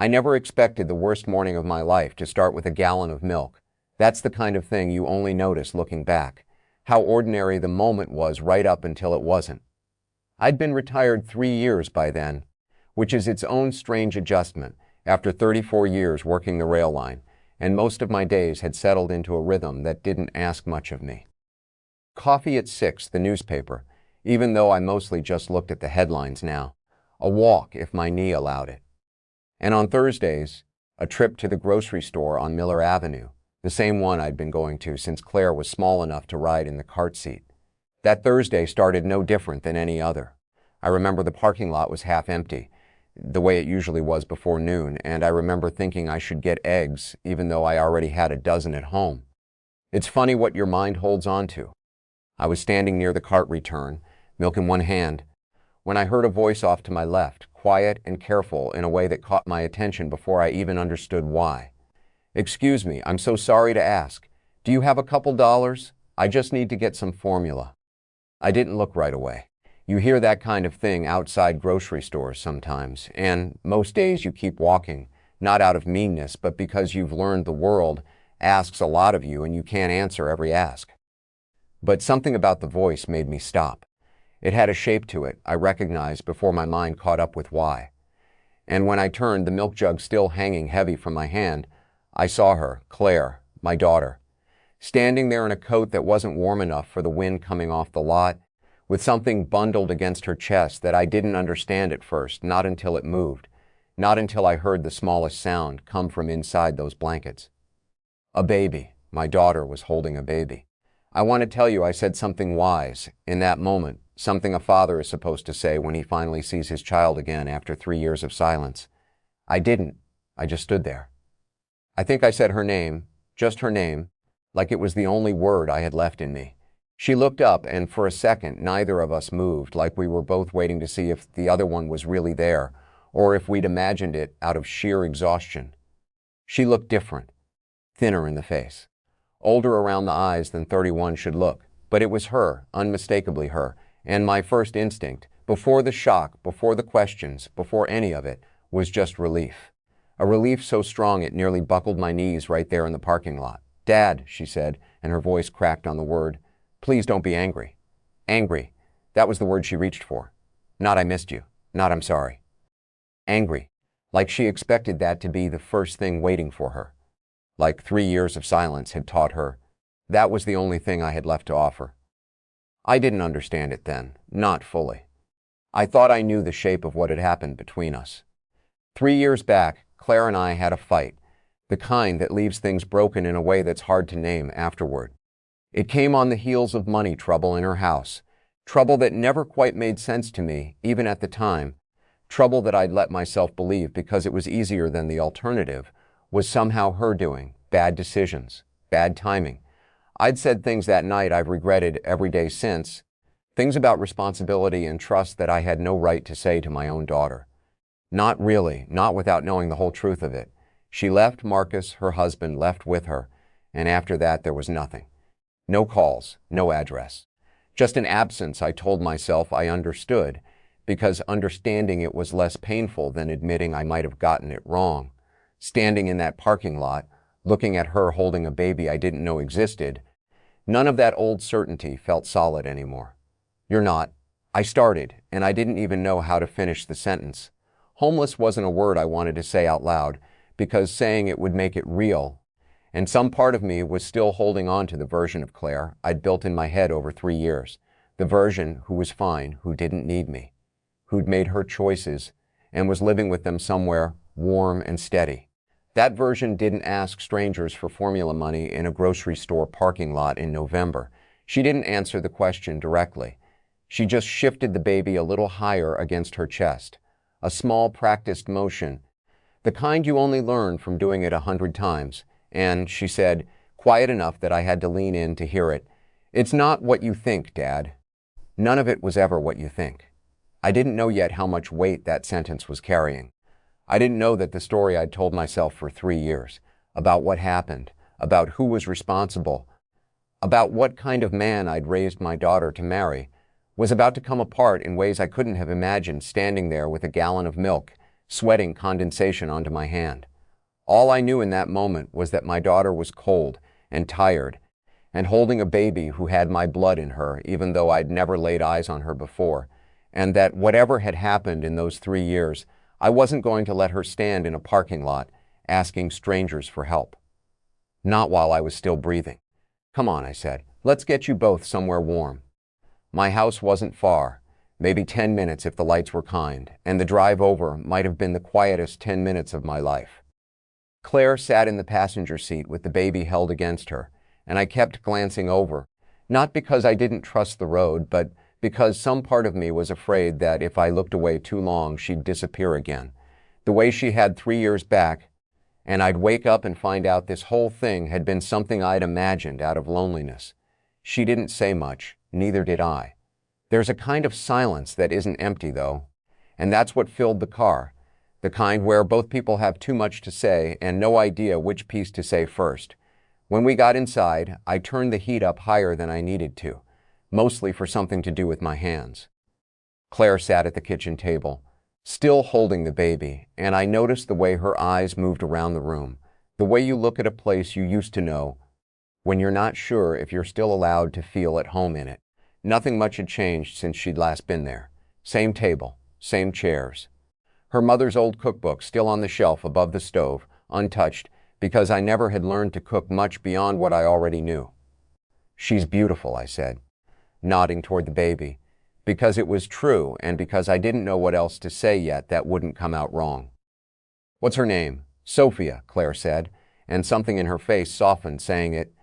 I never expected the worst morning of my life to start with a gallon of milk. That's the kind of thing you only notice looking back. How ordinary the moment was right up until it wasn't. I'd been retired 3 years by then, which is its own strange adjustment after 34 years working the rail line, and most of my days had settled into a rhythm that didn't ask much of me. Coffee at 6, the newspaper, even though I mostly just looked at the headlines now. A walk if my knee allowed it. And on Thursdays, a trip to the grocery store on Miller Avenue, the same one I'd been going to since Claire was small enough to ride in the cart seat. That Thursday started no different than any other. I remember the parking lot was half empty, the way it usually was before noon, and I remember thinking I should get eggs, even though I already had a dozen at home. It's funny what your mind holds on to. I was standing near the cart return, milk in one hand, when I heard a voice off to my left, quiet and careful in a way that caught my attention before I even understood why. "Excuse me, I'm so sorry to ask. Do you have a couple dollars? I just need to get some formula." I didn't look right away. You hear that kind of thing outside grocery stores sometimes, and most days you keep walking, not out of meanness, but because you've learned the world asks a lot of you and you can't answer every ask. But something about the voice made me stop. It had a shape to it I recognized before my mind caught up with why. And when I turned, the milk jug still hanging heavy from my hand, I saw her, Claire, my daughter, standing there in a coat that wasn't warm enough for the wind coming off the lot, with something bundled against her chest that I didn't understand at first, not until it moved, not until I heard the smallest sound come from inside those blankets. A baby. My daughter was holding a baby. I want to tell you I said something wise in that moment, something a father is supposed to say when he finally sees his child again after 3 years of silence. I didn't. I just stood there. I think I said her name, just her name, like it was the only word I had left in me. She looked up, and for a second, neither of us moved, like we were both waiting to see if the other one was really there, or if we'd imagined it out of sheer exhaustion. She looked different, thinner in the face, older around the eyes than 31 should look, but it was her, unmistakably her, and my first instinct, before the shock, before the questions, before any of it, was just relief. A relief so strong it nearly buckled my knees right there in the parking lot. "Dad," she said, and her voice cracked on the word. "Please don't be angry." Angry. That was the word she reached for. Not "I missed you." Not "I'm sorry." Angry. Like she expected that to be the first thing waiting for her. Like 3 years of silence had taught her that was the only thing I had left to offer. I didn't understand it then. Not fully. I thought I knew the shape of what had happened between us. 3 years back, Claire and I had a fight. The kind that leaves things broken in a way that's hard to name afterward. It came on the heels of money trouble in her house, trouble that never quite made sense to me, even at the time, trouble that I'd let myself believe because it was easier than the alternative, was somehow her doing, bad decisions, bad timing. I'd said things that night I've regretted every day since, things about responsibility and trust that I had no right to say to my own daughter. Not really, not without knowing the whole truth of it. She left Marcus, her husband, left with her, and after that there was nothing. No calls, no address. Just an absence I told myself I understood, because understanding it was less painful than admitting I might have gotten it wrong. Standing in that parking lot, looking at her holding a baby I didn't know existed, none of that old certainty felt solid anymore. "You're not." I started, and I didn't even know how to finish the sentence. Homeless wasn't a word I wanted to say out loud, because saying it would make it real, and some part of me was still holding on to the version of Claire I'd built in my head over 3 years, the version who was fine, who didn't need me, who'd made her choices and was living with them somewhere warm and steady. That version didn't ask strangers for formula money in a grocery store parking lot in November. She didn't answer the question directly. She just shifted the baby a little higher against her chest, a small practiced motion, the kind you only learn from doing it 100 times. And she said, quiet enough that I had to lean in to hear it, "It's not what you think, Dad." None of it was ever what you think. I didn't know yet how much weight that sentence was carrying. I didn't know that the story I'd told myself for 3 years, about what happened, about who was responsible, about what kind of man I'd raised my daughter to marry, was about to come apart in ways I couldn't have imagined standing there with a gallon of milk, sweating condensation onto my hand. All I knew in that moment was that my daughter was cold and tired and holding a baby who had my blood in her, even though I'd never laid eyes on her before, and that whatever had happened in those 3 years, I wasn't going to let her stand in a parking lot asking strangers for help. Not while I was still breathing. "Come on," I said. "Let's get you both somewhere warm." My house wasn't far, maybe 10 minutes if the lights were kind, and the drive over might have been the quietest 10 minutes of my life. Claire sat in the passenger seat with the baby held against her, and I kept glancing over, not because I didn't trust the road, but because some part of me was afraid that if I looked away too long, she'd disappear again, the way she had 3 years back, and I'd wake up and find out this whole thing had been something I'd imagined out of loneliness. She didn't say much, neither did I. There's a kind of silence that isn't empty, though, and that's what filled the car, the kind where both people have too much to say and no idea which piece to say first. When we got inside, I turned the heat up higher than I needed to, mostly for something to do with my hands. Claire sat at the kitchen table, still holding the baby, and I noticed the way her eyes moved around the room, the way you look at a place you used to know when you're not sure if you're still allowed to feel at home in it. Nothing much had changed since she'd last been there. Same table, same chairs. Her mother's old cookbook still on the shelf above the stove, untouched, because I never had learned to cook much beyond what I already knew. "She's beautiful," I said, nodding toward the baby, because it was true and because I didn't know what else to say yet that wouldn't come out wrong. "What's her name?" "Sophia," Claire said, and something in her face softened saying it.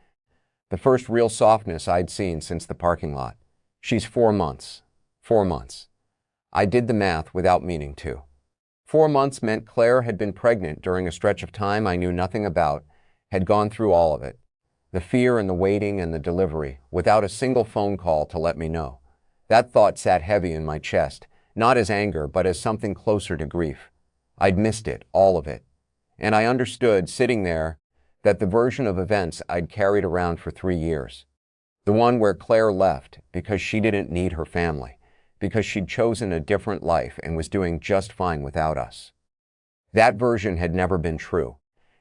The first real softness I'd seen since the parking lot. "She's 4 months. 4 months." I did the math without meaning to. 4 months meant Claire had been pregnant during a stretch of time I knew nothing about, had gone through all of it. The fear and the waiting and the delivery, without a single phone call to let me know. That thought sat heavy in my chest, not as anger, but as something closer to grief. I'd missed it, all of it. And I understood, sitting there, that the version of events I'd carried around for 3 years. The one where Claire left because she didn't need her family, because she'd chosen a different life and was doing just fine without us. That version had never been true.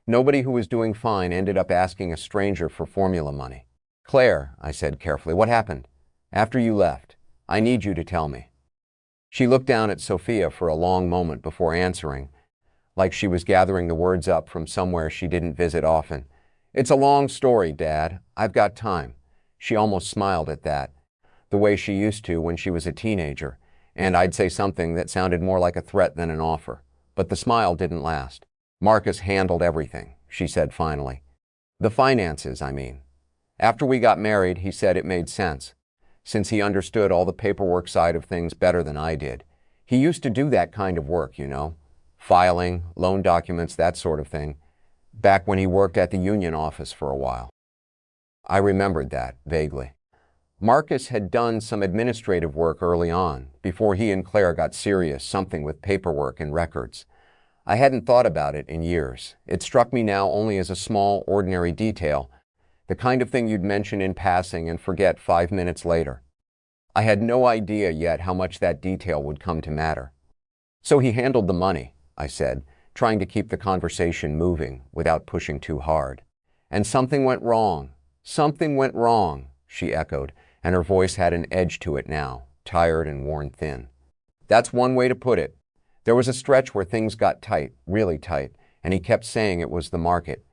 Nobody who was doing fine ended up asking a stranger for formula money. "Claire," I said carefully, "what happened? After you left, I need you to tell me." She looked down at Sophia for a long moment before answering, like she was gathering the words up from somewhere she didn't visit often. "It's a long story, Dad. I've got time." She almost smiled at that, the way she used to when she was a teenager, and I'd say something that sounded more like a threat than an offer. But the smile didn't last. "Marcus handled everything," she said finally. "The finances, I mean. After we got married, he said it made sense, since he understood all the paperwork side of things better than I did. He used to do that kind of work, you know, filing, loan documents, that sort of thing, back when he worked at the union office for a while." I remembered that, vaguely. Marcus had done some administrative work early on, before he and Claire got serious, something with paperwork and records. I hadn't thought about it in years. It struck me now only as a small, ordinary detail, the kind of thing you'd mention in passing and forget 5 minutes later. I had no idea yet how much that detail would come to matter. "So he handled the money," I said, trying to keep the conversation moving without pushing too hard. "And something went wrong. Something went wrong," she echoed, and her voice had an edge to it now, tired and worn thin. "That's one way to put it. There was a stretch where things got tight, really tight, and he kept saying it was the market,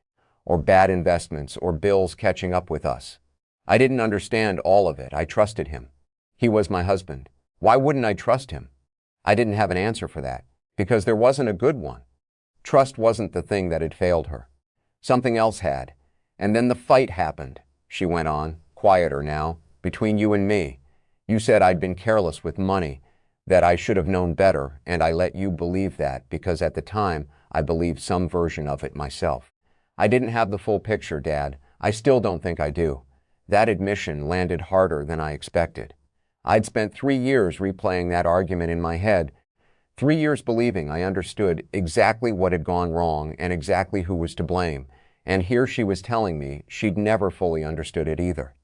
or bad investments, or bills catching up with us. I didn't understand all of it. I trusted him. He was my husband. Why wouldn't I trust him? I didn't have an answer for that, because there wasn't a good one. Trust wasn't the thing that had failed her. Something else had. And then the fight happened," she went on, quieter now, "between you and me. You said I'd been careless with money, that I should have known better, and I let you believe that because at the time I believed some version of it myself. I didn't have the full picture, Dad. I still don't think I do. That admission landed harder than I expected. I'd spent 3 years replaying that argument in my head, 3 years believing I understood exactly what had gone wrong and exactly who was to blame, and here she was telling me she'd never fully understood it either.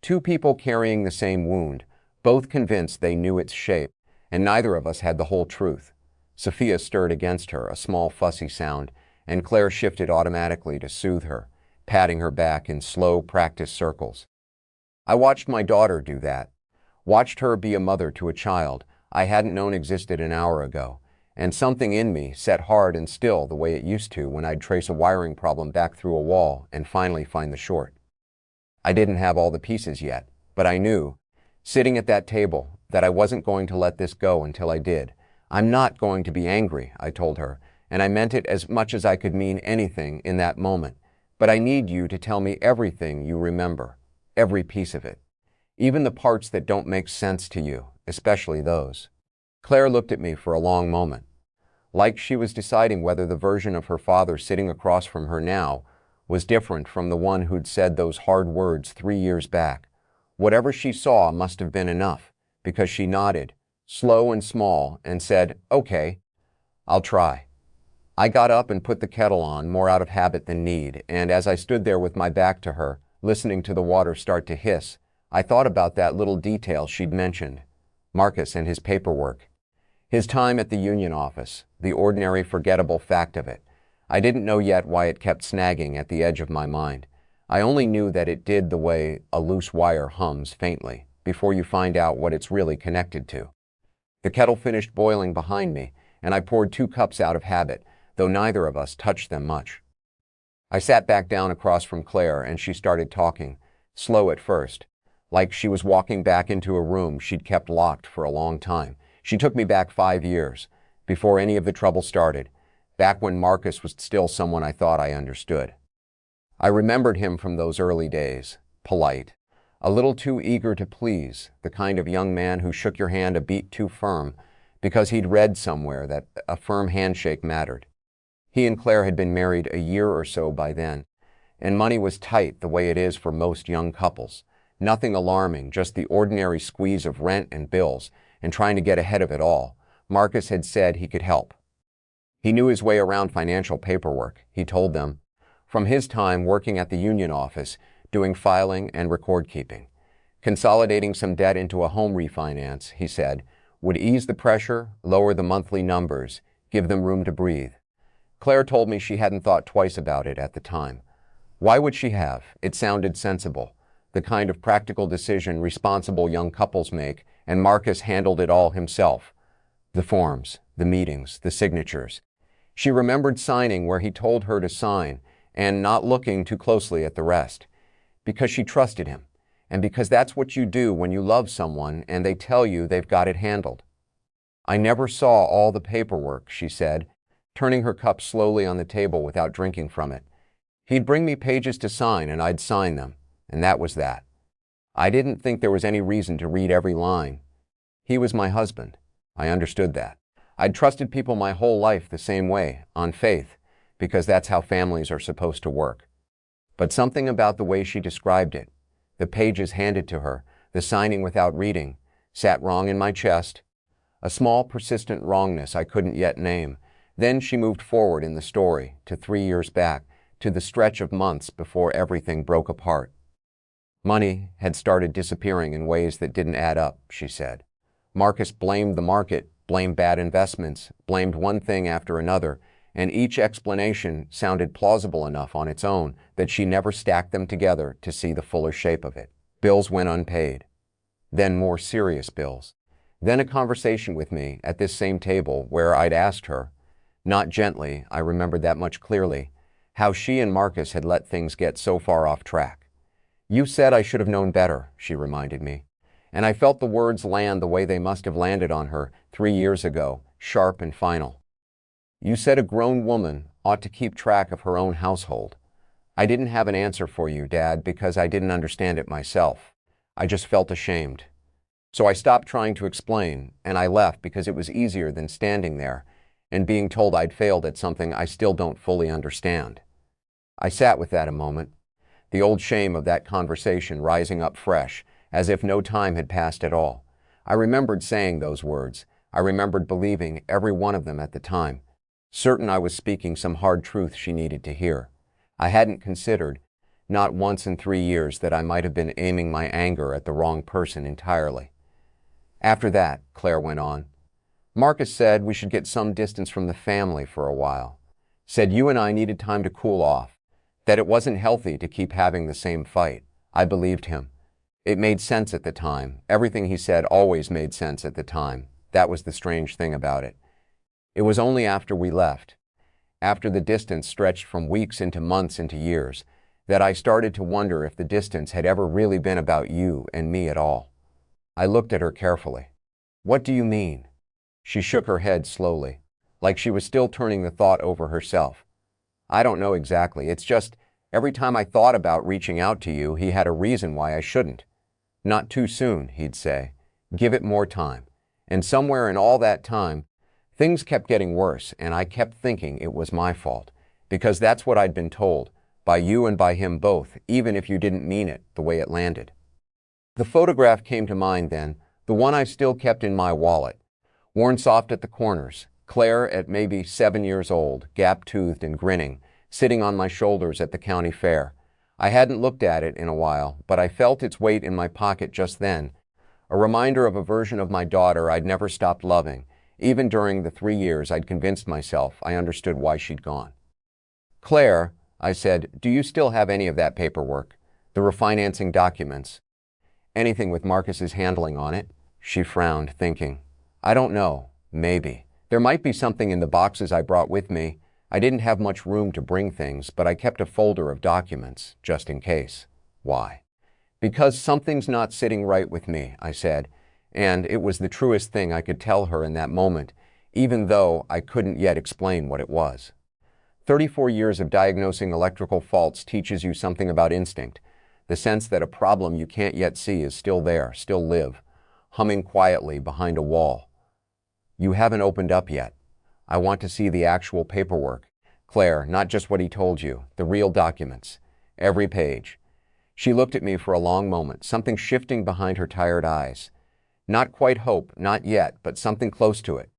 Two people carrying the same wound, both convinced they knew its shape, and neither of us had the whole truth. Sophia stirred against her, a small fussy sound, and Claire shifted automatically to soothe her, patting her back in slow, practiced circles. I watched my daughter do that. Watched her be a mother to a child I hadn't known existed an hour ago, and something in me set hard and still the way it used to when I'd trace a wiring problem back through a wall and finally find the short. I didn't have all the pieces yet, but I knew, sitting at that table, that I wasn't going to let this go until I did. I'm not going to be angry, I told her, and I meant it as much as I could mean anything in that moment. But I need you to tell me everything you remember, every piece of it, even the parts that don't make sense to you, especially those. Claire looked at me for a long moment, like she was deciding whether the version of her father sitting across from her now was different from the one who'd said those hard words 3 years back. Whatever she saw must have been enough, because she nodded, slow and small, and said, "Okay, I'll try." I got up and put the kettle on, more out of habit than need, and as I stood there with my back to her, listening to the water start to hiss, I thought about that little detail she'd mentioned, Marcus and his paperwork. His time at the union office, the ordinary forgettable fact of it. I didn't know yet why it kept snagging at the edge of my mind. I only knew that it did the way a loose wire hums faintly, before you find out what it's really connected to. The kettle finished boiling behind me, and I poured 2 cups out of habit, though neither of us touched them much. I sat back down across from Claire, and she started talking, slow at first, like she was walking back into a room she'd kept locked for a long time. She took me back 5 years, before any of the trouble started, back when Marcus was still someone I thought I understood. I remembered him from those early days, polite, a little too eager to please, the kind of young man who shook your hand a beat too firm because he'd read somewhere that a firm handshake mattered. He and Claire had been married a year or so by then, and money was tight the way it is for most young couples. Nothing alarming, just the ordinary squeeze of rent and bills, and trying to get ahead of it all. Marcus had said he could help. He knew his way around financial paperwork, he told them, from his time working at the union office, doing filing and record keeping. Consolidating some debt into a home refinance, he said, would ease the pressure, lower the monthly numbers, give them room to breathe. Claire told me she hadn't thought twice about it at the time. Why would she have? It sounded sensible, the kind of practical decision responsible young couples make, and Marcus handled it all himself. The forms, the meetings, the signatures. She remembered signing where he told her to sign, and not looking too closely at the rest, because she trusted him, and because that's what you do when you love someone and they tell you they've got it handled. I never saw all the paperwork, she said, turning her cup slowly on the table without drinking from it. He'd bring me pages to sign, and I'd sign them, and that was that. I didn't think there was any reason to read every line. He was my husband. I understood that. I'd trusted people my whole life the same way, on faith, because that's how families are supposed to work. But something about the way she described it, the pages handed to her, the signing without reading, sat wrong in my chest. A small, persistent wrongness I couldn't yet name. Then she moved forward in the story, to 3 years back, to the stretch of months before everything broke apart. Money had started disappearing in ways that didn't add up, she said. Marcus blamed the market, blamed bad investments, blamed one thing after another, and each explanation sounded plausible enough on its own that she never stacked them together to see the fuller shape of it. Bills went unpaid. Then more serious bills. Then a conversation with me at this same table where I'd asked her, not gently, I remembered that much clearly, how she and Marcus had let things get so far off track. You said I should have known better, she reminded me, and I felt the words land the way they must have landed on her 3 years ago, sharp and final. You said a grown woman ought to keep track of her own household. I didn't have an answer for you, Dad, because I didn't understand it myself. I just felt ashamed. So I stopped trying to explain, and I left because it was easier than standing there and being told I'd failed at something I still don't fully understand. I sat with that a moment, the old shame of that conversation rising up fresh, as if no time had passed at all. I remembered saying those words. I remembered believing every one of them at the time, certain I was speaking some hard truth she needed to hear. I hadn't considered, not once in 3 years, that I might have been aiming my anger at the wrong person entirely. After that, Claire went on, Marcus said we should get some distance from the family for a while. Said you and I needed time to cool off, that it wasn't healthy to keep having the same fight. I believed him. It made sense at the time. Everything he said always made sense at the time. That was the strange thing about it. It was only after we left, after the distance stretched from weeks into months into years, that I started to wonder if the distance had ever really been about you and me at all. I looked at her carefully. What do you mean? She shook her head slowly, like she was still turning the thought over herself. I don't know exactly. It's just, every time I thought about reaching out to you, he had a reason why I shouldn't. Not too soon, he'd say. Give it more time. And somewhere in all that time, things kept getting worse, and I kept thinking it was my fault, because that's what I'd been told, by you and by him both, even if you didn't mean it the way it landed. The photograph came to mind then, the one I still kept in my wallet, worn soft at the corners, Claire at maybe 7 years old, gap-toothed and grinning, sitting on my shoulders at the county fair. I hadn't looked at it in a while, but I felt its weight in my pocket just then, a reminder of a version of my daughter I'd never stopped loving, even during the 3 years I'd convinced myself I understood why she'd gone. Claire, I said, do you still have any of that paperwork? The refinancing documents? Anything with Marcus's handling on it? She frowned, thinking. I don't know. Maybe. There might be something in the boxes I brought with me. I didn't have much room to bring things, but I kept a folder of documents, just in case. Why? Because something's not sitting right with me, I said, and it was the truest thing I could tell her in that moment, even though I couldn't yet explain what it was. 34 years of diagnosing electrical faults teaches you something about instinct, the sense that a problem you can't yet see is still there, still live, humming quietly behind a wall. You haven't opened up yet. I want to see the actual paperwork. Claire, not just what he told you, the real documents. Every page. She looked at me for a long moment, something shifting behind her tired eyes. Not quite hope, not yet, but something close to it.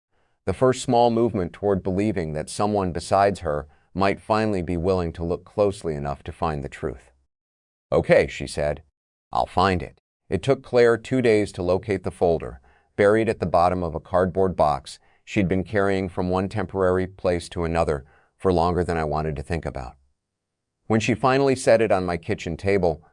The first small movement toward believing that someone besides her might finally be willing to look closely enough to find the truth. Okay, she said. I'll find it. It took Claire 2 days to locate the folder, buried at the bottom of a cardboard box she'd been carrying from one temporary place to another for longer than I wanted to think about. When she finally set it on my kitchen table,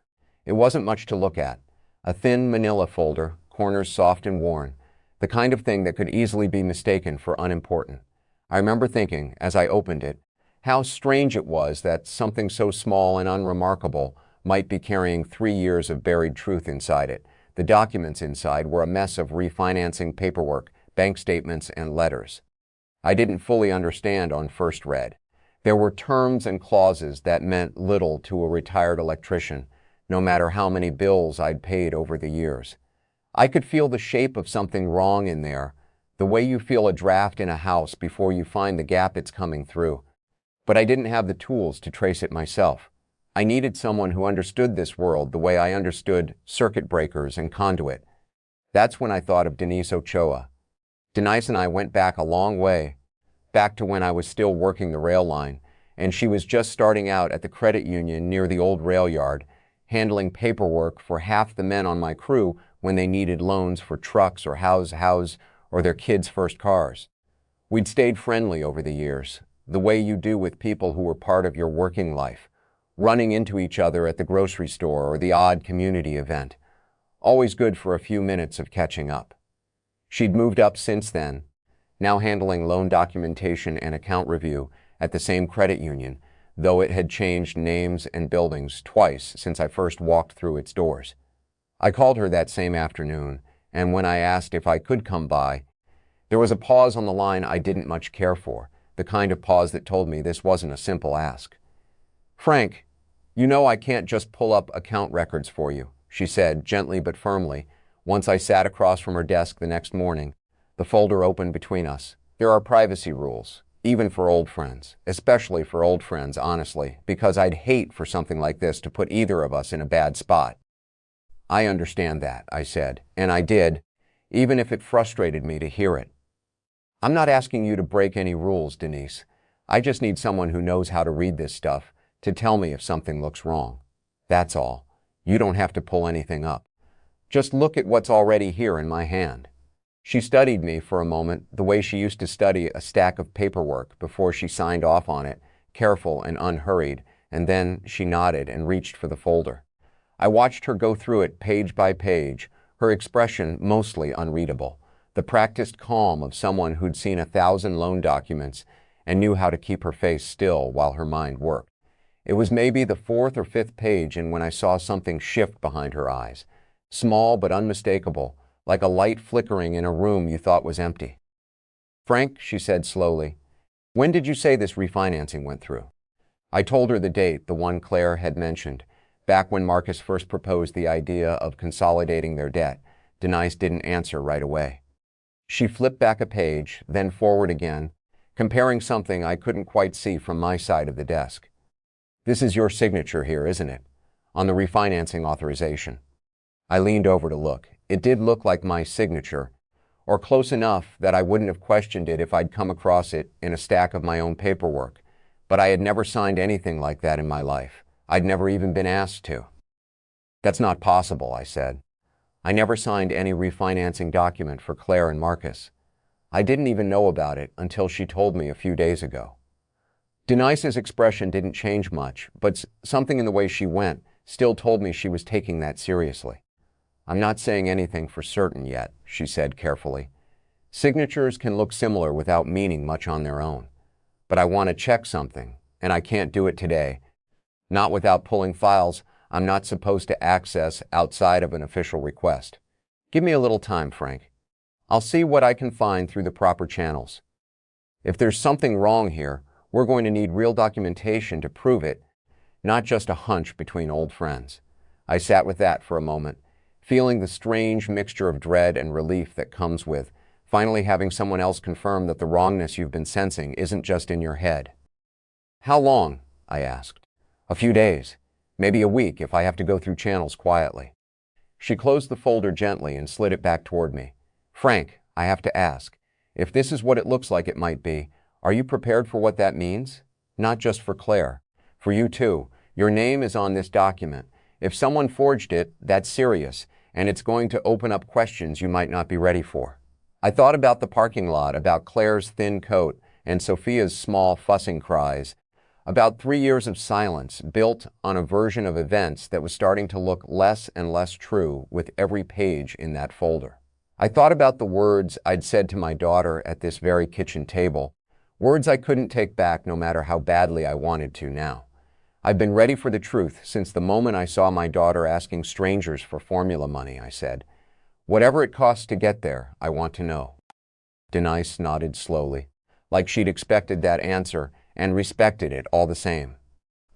it wasn't much to look at. A thin manila folder, corners soft and worn, the kind of thing that could easily be mistaken for unimportant. I remember thinking, as I opened it, how strange it was that something so small and unremarkable might be carrying 3 years of buried truth inside it. The documents inside were a mess of refinancing paperwork, bank statements, and letters. I didn't fully understand on first read. There were terms and clauses that meant little to a retired electrician, no matter how many bills I'd paid over the years. I could feel the shape of something wrong in there, the way you feel a draft in a house before you find the gap it's coming through. But I didn't have the tools to trace it myself. I needed someone who understood this world the way I understood circuit breakers and conduit. That's when I thought of Denise Ochoa. Denise and I went back a long way, back to when I was still working the rail line, and she was just starting out at the credit union near the old rail yard, handling paperwork for half the men on my crew when they needed loans for trucks or houses or their kids' first cars. We'd stayed friendly over the years, the way you do with people who were part of your working life, running into each other at the grocery store or the odd community event. Always good for a few minutes of catching up. She'd moved up since then, now handling loan documentation and account review at the same credit union, though it had changed names and buildings twice since I first walked through its doors. I called her that same afternoon, and when I asked if I could come by, there was a pause on the line I didn't much care for, the kind of pause that told me this wasn't a simple ask. Frank, you know I can't just pull up account records for you, she said, gently but firmly, once I sat across from her desk the next morning, the folder open between us. There are privacy rules, even for old friends, especially for old friends, honestly, because I'd hate for something like this to put either of us in a bad spot. I understand that, I said, and I did, even if it frustrated me to hear it. I'm not asking you to break any rules, Denise. I just need someone who knows how to read this stuff to tell me if something looks wrong. That's all. You don't have to pull anything up. Just look at what's already here in my hand. She studied me for a moment, the way she used to study a stack of paperwork before she signed off on it, careful and unhurried, and then she nodded and reached for the folder. I watched her go through it page by page, her expression mostly unreadable, the practiced calm of someone who'd seen 1,000 loan documents and knew how to keep her face still while her mind worked. It was maybe the fourth or fifth page, and when I saw something shift behind her eyes, small but unmistakable, like a light flickering in a room you thought was empty. "Frank," she said slowly, "when did you say this refinancing went through?" I told her the date, the one Claire had mentioned, back when Marcus first proposed the idea of consolidating their debt. Denise didn't answer right away. She flipped back a page, then forward again, comparing something I couldn't quite see from my side of the desk. "This is your signature here, isn't it? On the refinancing authorization." I leaned over to look. It did look like my signature, or close enough that I wouldn't have questioned it if I'd come across it in a stack of my own paperwork. But I had never signed anything like that in my life. I'd never even been asked to. "That's not possible," I said. "I never signed any refinancing document for Claire and Marcus. I didn't even know about it until she told me a few days ago." Denise's expression didn't change much, but something in the way she went still told me she was taking that seriously. "I'm not saying anything for certain yet," she said carefully. "Signatures can look similar without meaning much on their own. But I want to check something, and I can't do it today. Not without pulling files I'm not supposed to access outside of an official request. Give me a little time, Frank. I'll see what I can find through the proper channels. If there's something wrong here, we're going to need real documentation to prove it, not just a hunch between old friends." I sat with that for a moment, feeling the strange mixture of dread and relief that comes with finally having someone else confirm that the wrongness you've been sensing isn't just in your head. "How long?" I asked. "A few days, maybe a week if I have to go through channels quietly." She closed the folder gently and slid it back toward me. "Frank, I have to ask, if this is what it looks like it might be, are you prepared for what that means? Not just for Claire. For you too. Your name is on this document. If someone forged it, that's serious, and it's going to open up questions you might not be ready for." I thought about the parking lot, about Claire's thin coat and Sophia's small fussing cries, about 3 years of silence built on a version of events that was starting to look less and less true with every page in that folder. I thought about the words I'd said to my daughter at this very kitchen table, words I couldn't take back no matter how badly I wanted to now. "I've been ready for the truth since the moment I saw my daughter asking strangers for formula money," I said. "Whatever it costs to get there, I want to know." Denise nodded slowly, like she'd expected that answer and respected it all the same.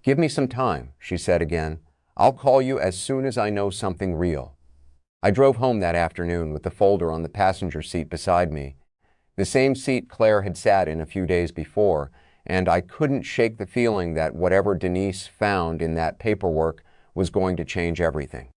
"Give me some time," she said again. "I'll call you as soon as I know something real." I drove home that afternoon with the folder on the passenger seat beside me, the same seat Claire had sat in a few days before, and I couldn't shake the feeling that whatever Denise found in that paperwork was going to change everything.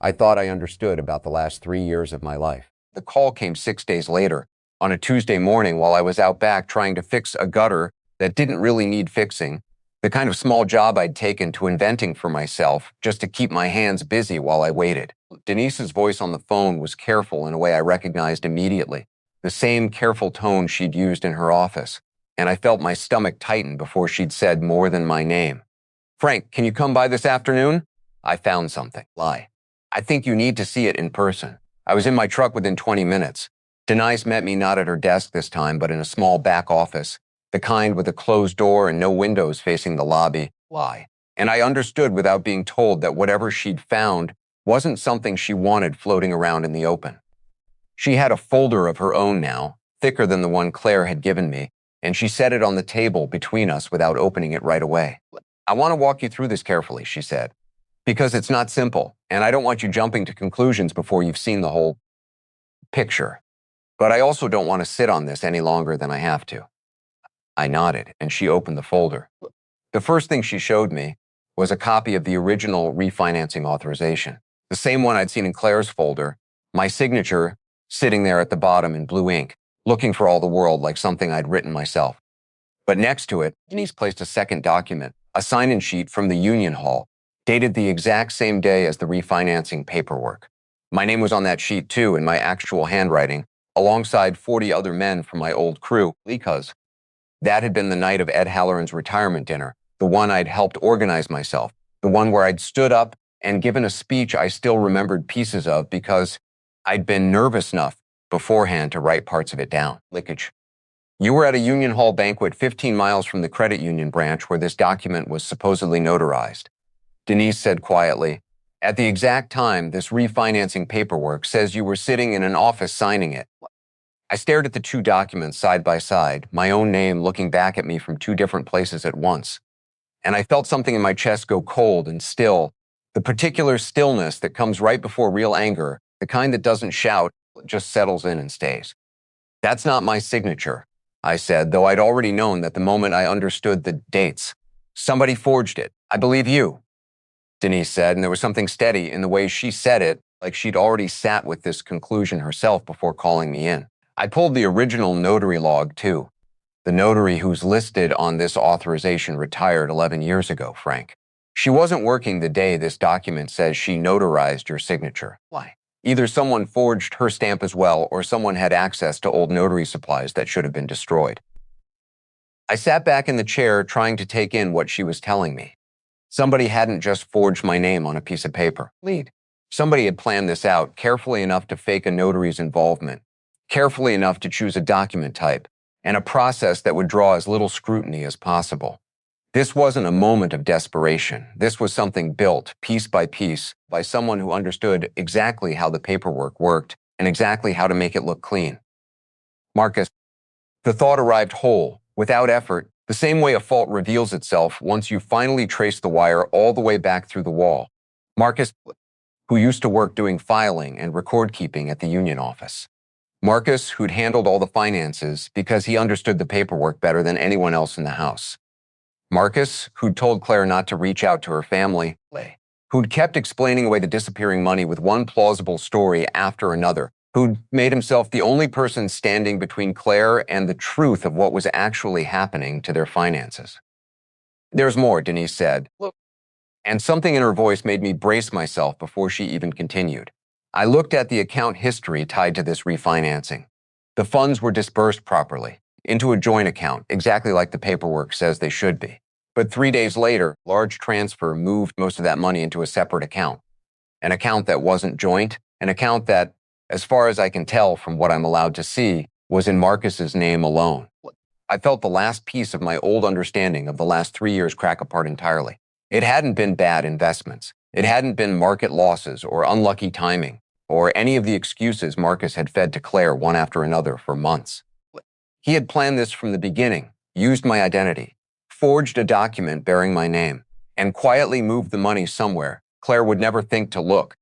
I thought I understood about the last 3 years of my life. The call came 6 days later, on a Tuesday morning while I was out back trying to fix a gutter that didn't really need fixing, the kind of small job I'd taken to inventing for myself just to keep my hands busy while I waited. Denise's voice on the phone was careful in a way I recognized immediately, the same careful tone she'd used in her office, and I felt my stomach tighten before she'd said more than my name. "Frank, can you come by this afternoon? I found something." Lie. "I think you need to see it in person." I was in my truck within 20 minutes. Denise met me not at her desk this time, but in a small back office, the kind with a closed door and no windows facing the lobby. Lie. And I understood without being told that whatever she'd found wasn't something she wanted floating around in the open. She had a folder of her own now, thicker than the one Claire had given me, and she set it on the table between us without opening it right away. "I want to walk you through this carefully," she said, "because it's not simple, and I don't want you jumping to conclusions before you've seen the whole picture. But I also don't want to sit on this any longer than I have to." I nodded, and she opened the folder. The first thing she showed me was a copy of the original refinancing authorization, the same one I'd seen in Claire's folder, my signature sitting there at the bottom in blue ink, looking for all the world like something I'd written myself. But next to it, Denise placed a second document, a sign-in sheet from the Union Hall, dated the exact same day as the refinancing paperwork. My name was on that sheet too, in my actual handwriting, alongside 40 other men from my old crew, because that had been the night of Ed Halloran's retirement dinner, the one I'd helped organize myself, the one where I'd stood up and given a speech I still remembered pieces of because I'd been nervous enough beforehand to write parts of it down. Lickage. You were at a Union Hall banquet 15 miles from the credit union branch where this document was supposedly notarized. Denise said quietly, "At the exact time this refinancing paperwork says you were sitting in an office signing it." I stared at the two documents side by side, my own name looking back at me from two different places at once. And I felt something in my chest go cold and still, the particular stillness that comes right before real anger, the kind that doesn't shout, just settles in and stays. "That's not my signature," I said, though I'd already known that the moment I understood the dates. "Somebody forged it. I believe you," Denise said, and there was something steady in the way she said it, like she'd already sat with this conclusion herself before calling me in. I pulled the original notary log, too. The notary who's listed on this authorization retired 11 years ago, Frank. She wasn't working the day this document says she notarized your signature. Why? Either someone forged her stamp as well, or someone had access to old notary supplies that should have been destroyed. I sat back in the chair trying to take in what she was telling me. Somebody hadn't just forged my name on a piece of paper. Lead. Somebody had planned this out carefully enough to fake a notary's involvement, carefully enough to choose a document type, and a process that would draw as little scrutiny as possible. This wasn't a moment of desperation. This was something built, piece by someone who understood exactly how the paperwork worked and exactly how to make it look clean. Marcus, the thought arrived whole, without effort, the same way a fault reveals itself once you finally trace the wire all the way back through the wall. Marcus, who used to work doing filing and record keeping at the union office. Marcus, who'd handled all the finances because he understood the paperwork better than anyone else in the house. Marcus, who'd told Claire not to reach out to her family, who'd kept explaining away the disappearing money with one plausible story after another, who'd made himself the only person standing between Claire and the truth of what was actually happening to their finances. "There's more," Denise said, and something in her voice made me brace myself before she even continued. I looked at the account history tied to this refinancing. The funds were disbursed properly, into a joint account, exactly like the paperwork says they should be. But 3 days later, large transfer moved most of that money into a separate account. An account that wasn't joint, an account that, as far as I can tell from what I'm allowed to see, was in Marcus's name alone. I felt the last piece of my old understanding of the last 3 years crack apart entirely. It hadn't been bad investments. It hadn't been market losses or unlucky timing, or any of the excuses Marcus had fed to Claire one after another for months. He had planned this from the beginning, used my identity, forged a document bearing my name, and quietly moved the money somewhere Claire would never think to look,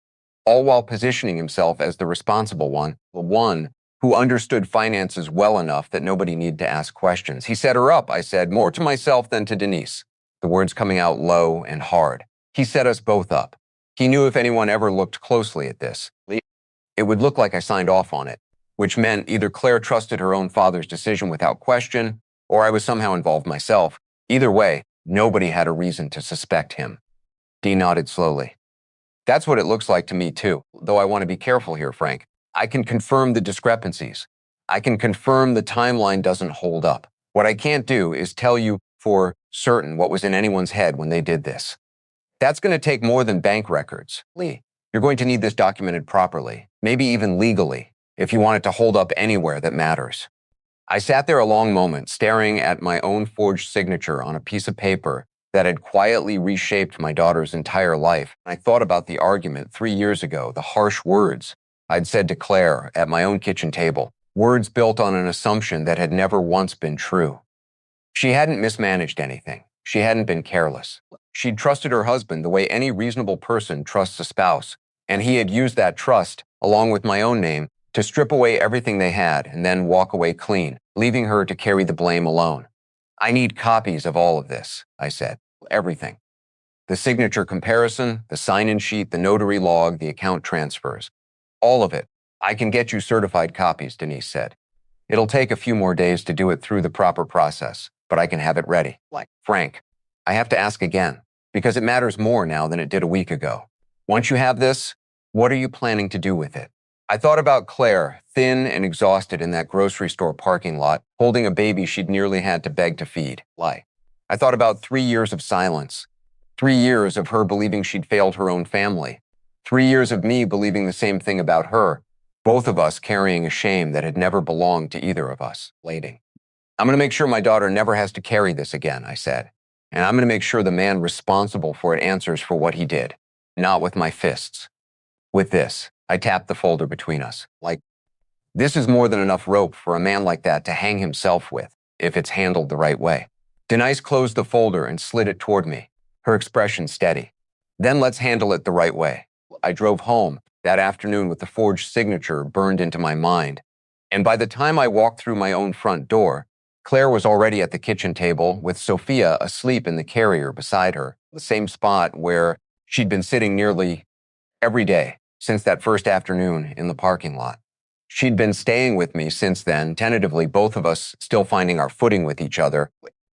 all while positioning himself as the responsible one, the one who understood finances well enough that nobody needed to ask questions. "He set her up," I said, more to myself than to Denise, the words coming out low and hard. "He set us both up. He knew if anyone ever looked closely at this, it would look like I signed off on it, which meant either Claire trusted her own father's decision without question, or I was somehow involved myself. Either way, nobody had a reason to suspect him." Dee nodded slowly. "That's what it looks like to me, too, though I want to be careful here, Frank. I can confirm the discrepancies. I can confirm the timeline doesn't hold up. What I can't do is tell you for certain what was in anyone's head when they did this. That's going to take more than bank records. Lee, you're going to need this documented properly, maybe even legally, if you want it to hold up anywhere that matters." I sat there a long moment, staring at my own forged signature on a piece of paper that had quietly reshaped my daughter's entire life. I thought about the argument 3 years ago, the harsh words I'd said to Claire at my own kitchen table, words built on an assumption that had never once been true. She hadn't mismanaged anything. She hadn't been careless. She'd trusted her husband the way any reasonable person trusts a spouse, and he had used that trust, along with my own name, to strip away everything they had and then walk away clean, leaving her to carry the blame alone. "I need copies of all of this," I said. "Everything. The signature comparison, the sign-in sheet, the notary log, the account transfers. All of it. I can get you certified copies," Denise said. "It'll take a few more days to do it through the proper process, but I can have it ready." "Frank, I have to ask again, because it matters more now than it did a week ago. Once you have this, what are you planning to do with it?" I thought about Claire, thin and exhausted in that grocery store parking lot, holding a baby she'd nearly had to beg to feed. I thought about 3 years of silence, 3 years of her believing she'd failed her own family, 3 years of me believing the same thing about her, both of us carrying a shame that had never belonged to either of us. Waiting. I'm going to make sure my daughter never has to carry this again, I said. And I'm going to make sure the man responsible for it answers for what he did. Not with my fists. With this, I tapped the folder between us. This is more than enough rope for a man like that to hang himself with, if it's handled the right way. Denise closed the folder and slid it toward me, her expression steady. Then let's handle it the right way. I drove home that afternoon with the forged signature burned into my mind. And by the time I walked through my own front door, Claire was already at the kitchen table with Sophia asleep in the carrier beside her, the same spot where she'd been sitting nearly every day since that first afternoon in the parking lot. She'd been staying with me since then, tentatively, both of us still finding our footing with each other,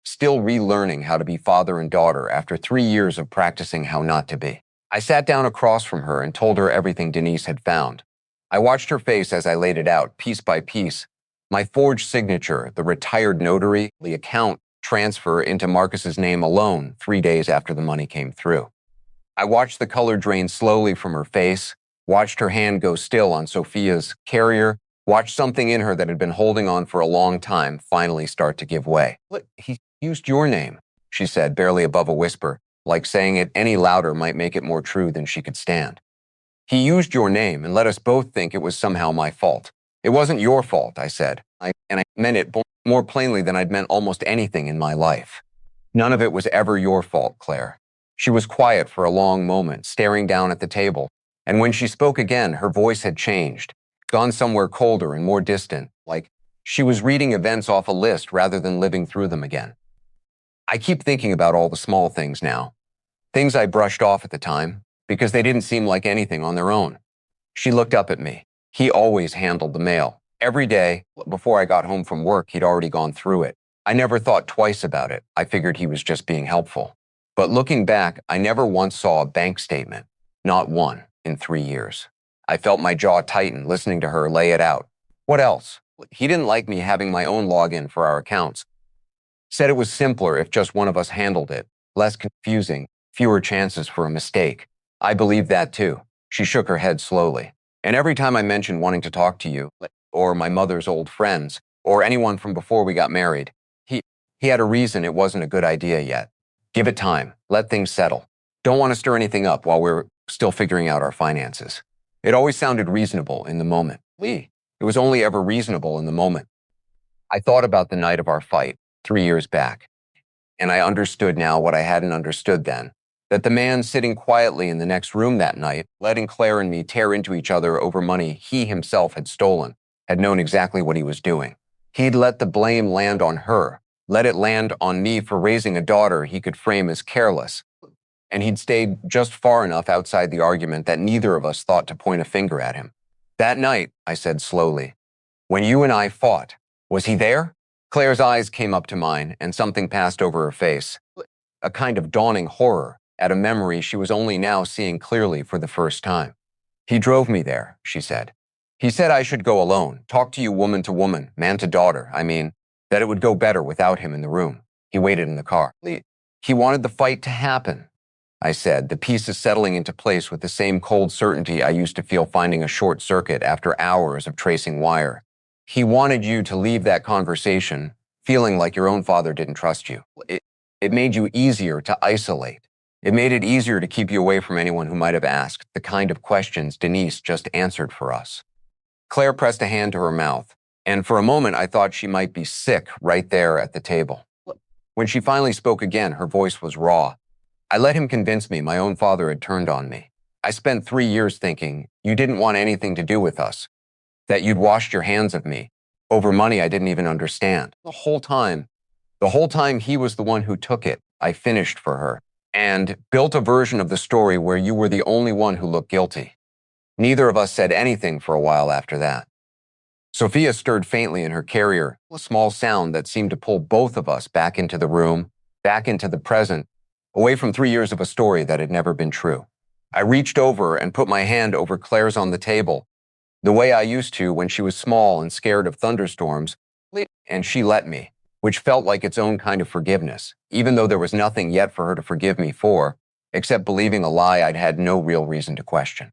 still relearning how to be father and daughter after 3 years of practicing how not to be. I sat down across from her and told her everything Denise had found. I watched her face as I laid it out, piece by piece. My forged signature, the retired notary, the account transfer into Marcus's name alone 3 days after the money came through. I watched the color drain slowly from her face, watched her hand go still on Sophia's carrier, watched something in her that had been holding on for a long time finally start to give way. He used your name, she said, barely above a whisper, like saying it any louder might make it more true than she could stand. He used your name and let us both think it was somehow my fault. It wasn't your fault, I said, and I meant it more plainly than I'd meant almost anything in my life. None of it was ever your fault, Claire. She was quiet for a long moment, staring down at the table, and when she spoke again, her voice had changed, gone somewhere colder and more distant, like she was reading events off a list rather than living through them again. I keep thinking about all the small things now, things I brushed off at the time, because they didn't seem like anything on their own. She looked up at me. He always handled the mail. Every day, before I got home from work, he'd already gone through it. I never thought twice about it. I figured he was just being helpful. But looking back, I never once saw a bank statement. Not one in 3 years. I felt my jaw tighten listening to her lay it out. What else? He didn't like me having my own login for our accounts. Said it was simpler if just one of us handled it. Less confusing, fewer chances for a mistake. I believe that too. She shook her head slowly. And every time I mentioned wanting to talk to you, or my mother's old friends, or anyone from before we got married, he had a reason it wasn't a good idea yet. Give it time. Let things settle. Don't want to stir anything up while we're still figuring out our finances. It always sounded reasonable in the moment. It was only ever reasonable in the moment. I thought about the night of our fight 3 years back, and I understood now what I hadn't understood then. That the man sitting quietly in the next room that night, letting Claire and me tear into each other over money he himself had stolen, had known exactly what he was doing. He'd let the blame land on her, let it land on me for raising a daughter he could frame as careless, and he'd stayed just far enough outside the argument that neither of us thought to point a finger at him. That night, I said slowly, when you and I fought, was he there? Claire's eyes came up to mine, and something passed over her face, a kind of dawning horror at a memory she was only now seeing clearly for the first time. He drove me there, she said. He said I should go alone, talk to you woman to woman, man to daughter, that it would go better without him in the room. He waited in the car. He wanted the fight to happen, I said, the pieces settling into place with the same cold certainty I used to feel finding a short circuit after hours of tracing wire. He wanted you to leave that conversation feeling like your own father didn't trust you. It made you easier to isolate. It made it easier to keep you away from anyone who might have asked the kind of questions Denise just answered for us. Claire pressed a hand to her mouth, and for a moment I thought she might be sick right there at the table. When she finally spoke again, her voice was raw. I let him convince me my own father had turned on me. I spent 3 years thinking you didn't want anything to do with us, that you'd washed your hands of me, over money I didn't even understand. The whole time he was the one who took it, I finished for her, and built a version of the story where you were the only one who looked guilty. Neither of us said anything for a while after that. Sophia stirred faintly in her carrier, a small sound that seemed to pull both of us back into the room, back into the present, away from 3 years of a story that had never been true. I reached over and put my hand over Claire's on the table, the way I used to when she was small and scared of thunderstorms, and she let me, which felt like its own kind of forgiveness, even though there was nothing yet for her to forgive me for, except believing a lie I'd had no real reason to question.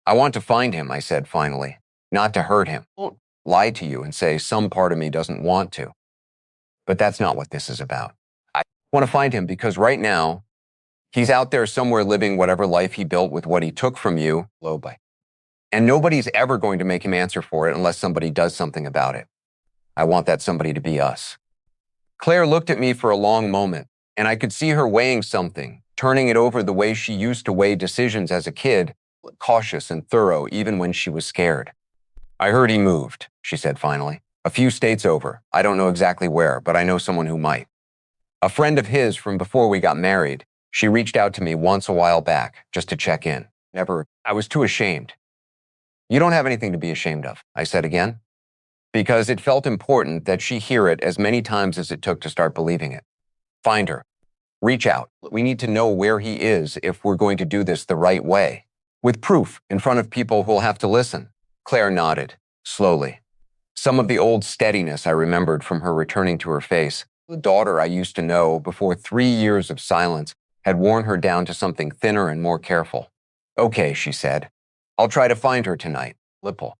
I want to find him, I said finally, not to hurt him. I won't lie to you and say some part of me doesn't want to. But that's not what this is about. I want to find him because right now, he's out there somewhere living whatever life he built with what he took from you, and nobody's ever going to make him answer for it unless somebody does something about it. I want that somebody to be us. Claire looked at me for a long moment, and I could see her weighing something, turning it over the way she used to weigh decisions as a kid, cautious and thorough even when she was scared. I heard he moved, she said finally. A few states over. I don't know exactly where, but I know someone who might. A friend of his from before we got married. She reached out to me once a while back, just to check in. I was too ashamed. You don't have anything to be ashamed of, I said again, because it felt important that she hear it as many times as it took to start believing it. Find her. Reach out. We need to know where he is if we're going to do this the right way. With proof in front of people who'll have to listen. Claire nodded, slowly. Some of the old steadiness I remembered from her returning to her face. The daughter I used to know before 3 years of silence had worn her down to something thinner and more careful. Okay, she said. I'll try to find her tonight. Lipple.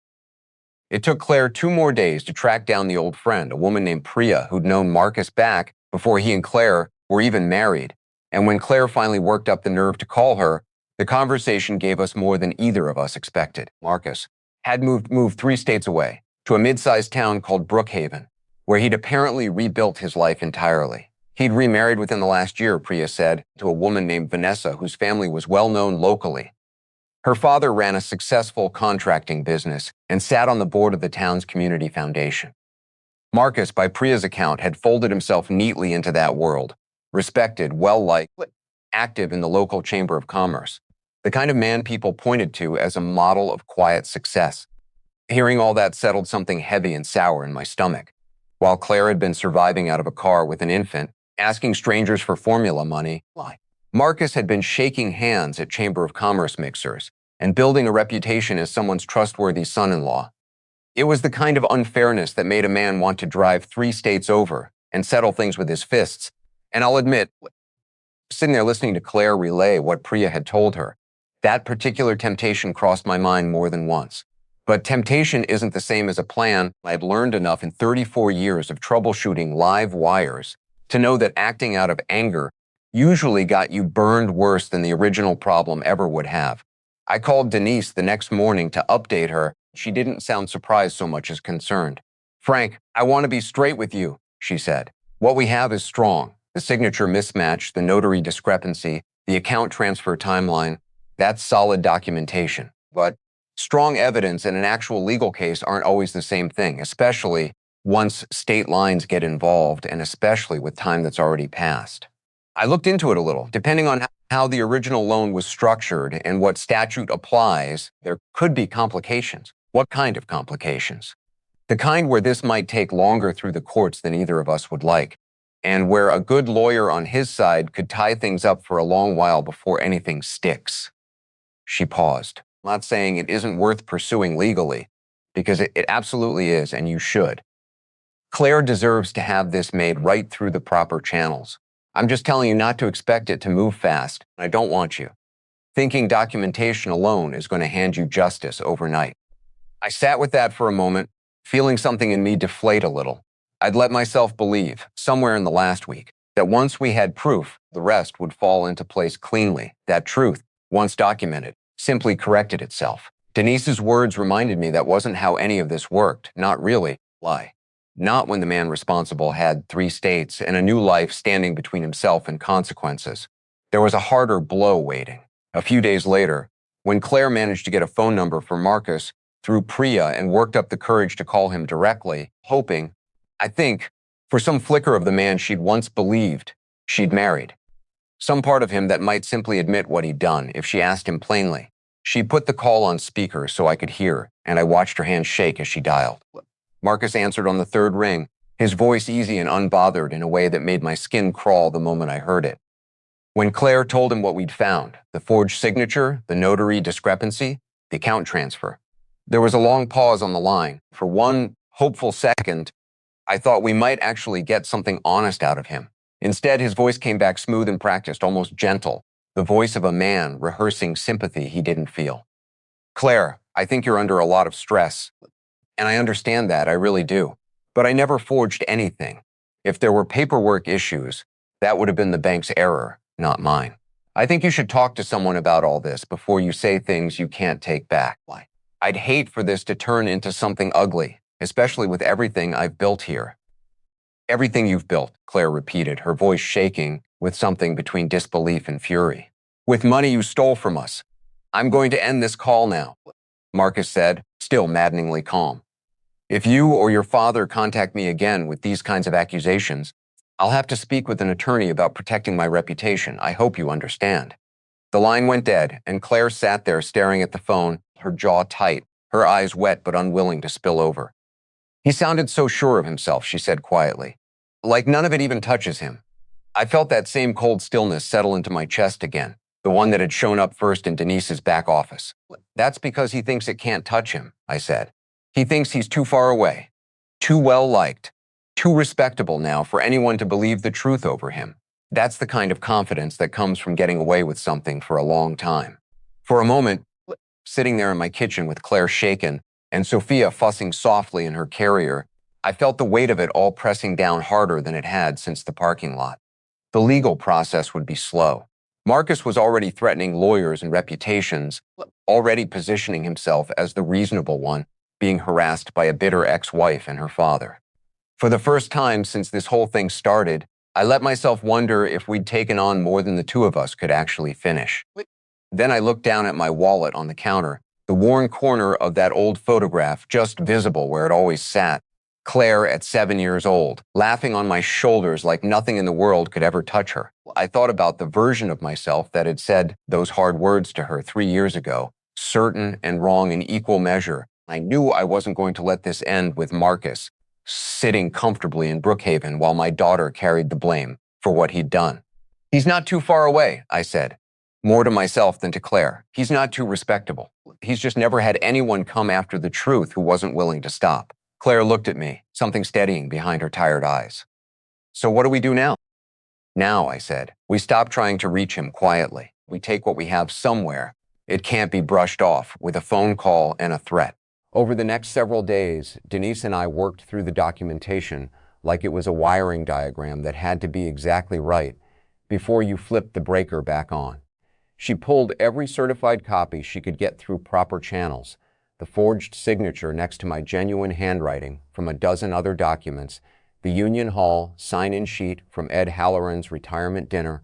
It took Claire 2 more days to track down the old friend, a woman named Priya, who'd known Marcus back before he and Claire were even married. And when Claire finally worked up the nerve to call her, the conversation gave us more than either of us expected. Marcus had moved 3 states away to a mid-sized town called Brookhaven, where he'd apparently rebuilt his life entirely. He'd remarried within the last year, Priya said, to a woman named Vanessa, whose family was well known locally. Her father ran a successful contracting business and sat on the board of the town's community foundation. Marcus, by Priya's account, had folded himself neatly into that world, respected, well-liked, active in the local chamber of commerce, the kind of man people pointed to as a model of quiet success. Hearing all that settled something heavy and sour in my stomach. While Claire had been surviving out of a car with an infant, asking strangers for formula money, Marcus had been shaking hands at Chamber of Commerce mixers and building a reputation as someone's trustworthy son-in-law. It was the kind of unfairness that made a man want to drive 3 states over and settle things with his fists. And I'll admit, sitting there listening to Claire relay what Priya had told her, that particular temptation crossed my mind more than once. But temptation isn't the same as a plan. I'd learned enough in 34 years of troubleshooting live wires to know that acting out of anger usually got you burned worse than the original problem ever would have. I called Denise the next morning to update her. She didn't sound surprised so much as concerned. Frank, I want to be straight with you, she said. What we have is strong. The signature mismatch, the notary discrepancy, the account transfer timeline, that's solid documentation. But strong evidence and an actual legal case aren't always the same thing, especially once state lines get involved and especially with time that's already passed. I looked into it a little. Depending on how the original loan was structured and what statute applies, there could be complications. What kind of complications? The kind where this might take longer through the courts than either of us would like, and where a good lawyer on his side could tie things up for a long while before anything sticks. She paused. I'm not saying it isn't worth pursuing legally, because it absolutely is, and you should. Claire deserves to have this made right through the proper channels. I'm just telling you not to expect it to move fast. I don't want you thinking documentation alone is going to hand you justice overnight. I sat with that for a moment, feeling something in me deflate a little. I'd let myself believe, somewhere in the last week, that once we had proof, the rest would fall into place cleanly. That truth, once documented, simply corrected itself. Denise's words reminded me that wasn't how any of this worked. Not really. Lie. Not when the man responsible had 3 states and a new life standing between himself and consequences. There was a harder blow waiting. A few days later, when Claire managed to get a phone number for Marcus through Priya and worked up the courage to call him directly, hoping, I think, for some flicker of the man she'd once believed she'd married. Some part of him that might simply admit what he'd done if she asked him plainly. She put the call on speaker so I could hear, and I watched her hand shake as she dialed. Marcus answered on the 3rd ring, his voice easy and unbothered in a way that made my skin crawl the moment I heard it. When Claire told him what we'd found, the forged signature, the notary discrepancy, the account transfer, There was a long pause on the line. For one hopeful second, I thought we might actually get something honest out of him. Instead, his voice came back smooth and practiced, almost gentle, the voice of a man rehearsing sympathy he didn't feel. Claire, I think you're under a lot of stress. And I understand that, I really do. But I never forged anything. If there were paperwork issues, that would have been the bank's error, not mine. I think you should talk to someone about all this before you say things you can't take back. I'd hate for this to turn into something ugly, especially with everything I've built here. Everything you've built, Claire repeated, her voice shaking with something between disbelief and fury. With money you stole from us. I'm going to end this call now, Marcus said, still maddeningly calm. If you or your father contact me again with these kinds of accusations, I'll have to speak with an attorney about protecting my reputation. I hope you understand. The line went dead, and Claire sat there staring at the phone, her jaw tight, her eyes wet but unwilling to spill over. He sounded so sure of himself, she said quietly. Like none of it even touches him. I felt that same cold stillness settle into my chest again, the one that had shown up first in Denise's back office. That's because he thinks it can't touch him, I said. He thinks he's too far away, too well-liked, too respectable now for anyone to believe the truth over him. That's the kind of confidence that comes from getting away with something for a long time. For a moment, sitting there in my kitchen with Claire shaken and Sophia fussing softly in her carrier, I felt the weight of it all pressing down harder than it had since the parking lot. The legal process would be slow. Marcus was already threatening lawyers and reputations, already positioning himself as the reasonable one, being harassed by a bitter ex-wife and her father. For the first time since this whole thing started, I let myself wonder if we'd taken on more than the two of us could actually finish. Then I looked down at my wallet on the counter, the worn corner of that old photograph just visible where it always sat. Claire at 7 years old, laughing on my shoulders like nothing in the world could ever touch her. I thought about the version of myself that had said those hard words to her 3 years ago, certain and wrong in equal measure. I knew I wasn't going to let this end with Marcus sitting comfortably in Brookhaven while my daughter carried the blame for what he'd done. He's not too far away, I said, more to myself than to Claire. He's not too respectable. He's just never had anyone come after the truth who wasn't willing to stop. Claire looked at me, something steadying behind her tired eyes. So what do we do now? Now, I said, we stop trying to reach him quietly. We take what we have somewhere. It can't be brushed off with a phone call and a threat. Over the next several days, Denise and I worked through the documentation like it was a wiring diagram that had to be exactly right before you flipped the breaker back on. She pulled every certified copy she could get through proper channels, the forged signature next to my genuine handwriting from a dozen other documents, the Union Hall sign-in sheet from Ed Halloran's retirement dinner,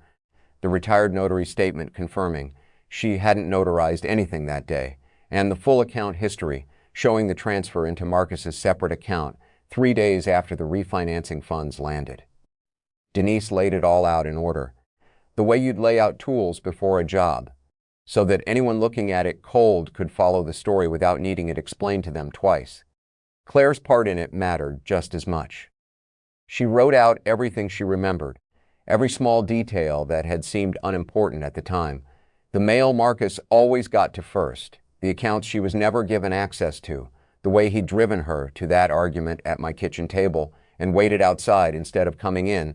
the retired notary statement confirming she hadn't notarized anything that day, and the full account history showing the transfer into Marcus's separate account 3 days after the refinancing funds landed. Denise laid it all out in order, the way you'd lay out tools before a job, so that anyone looking at it cold could follow the story without needing it explained to them twice. Claire's part in it mattered just as much. She wrote out everything she remembered, every small detail that had seemed unimportant at the time. The mail Marcus always got to first, the accounts she was never given access to, the way he'd driven her to that argument at my kitchen table and waited outside instead of coming in,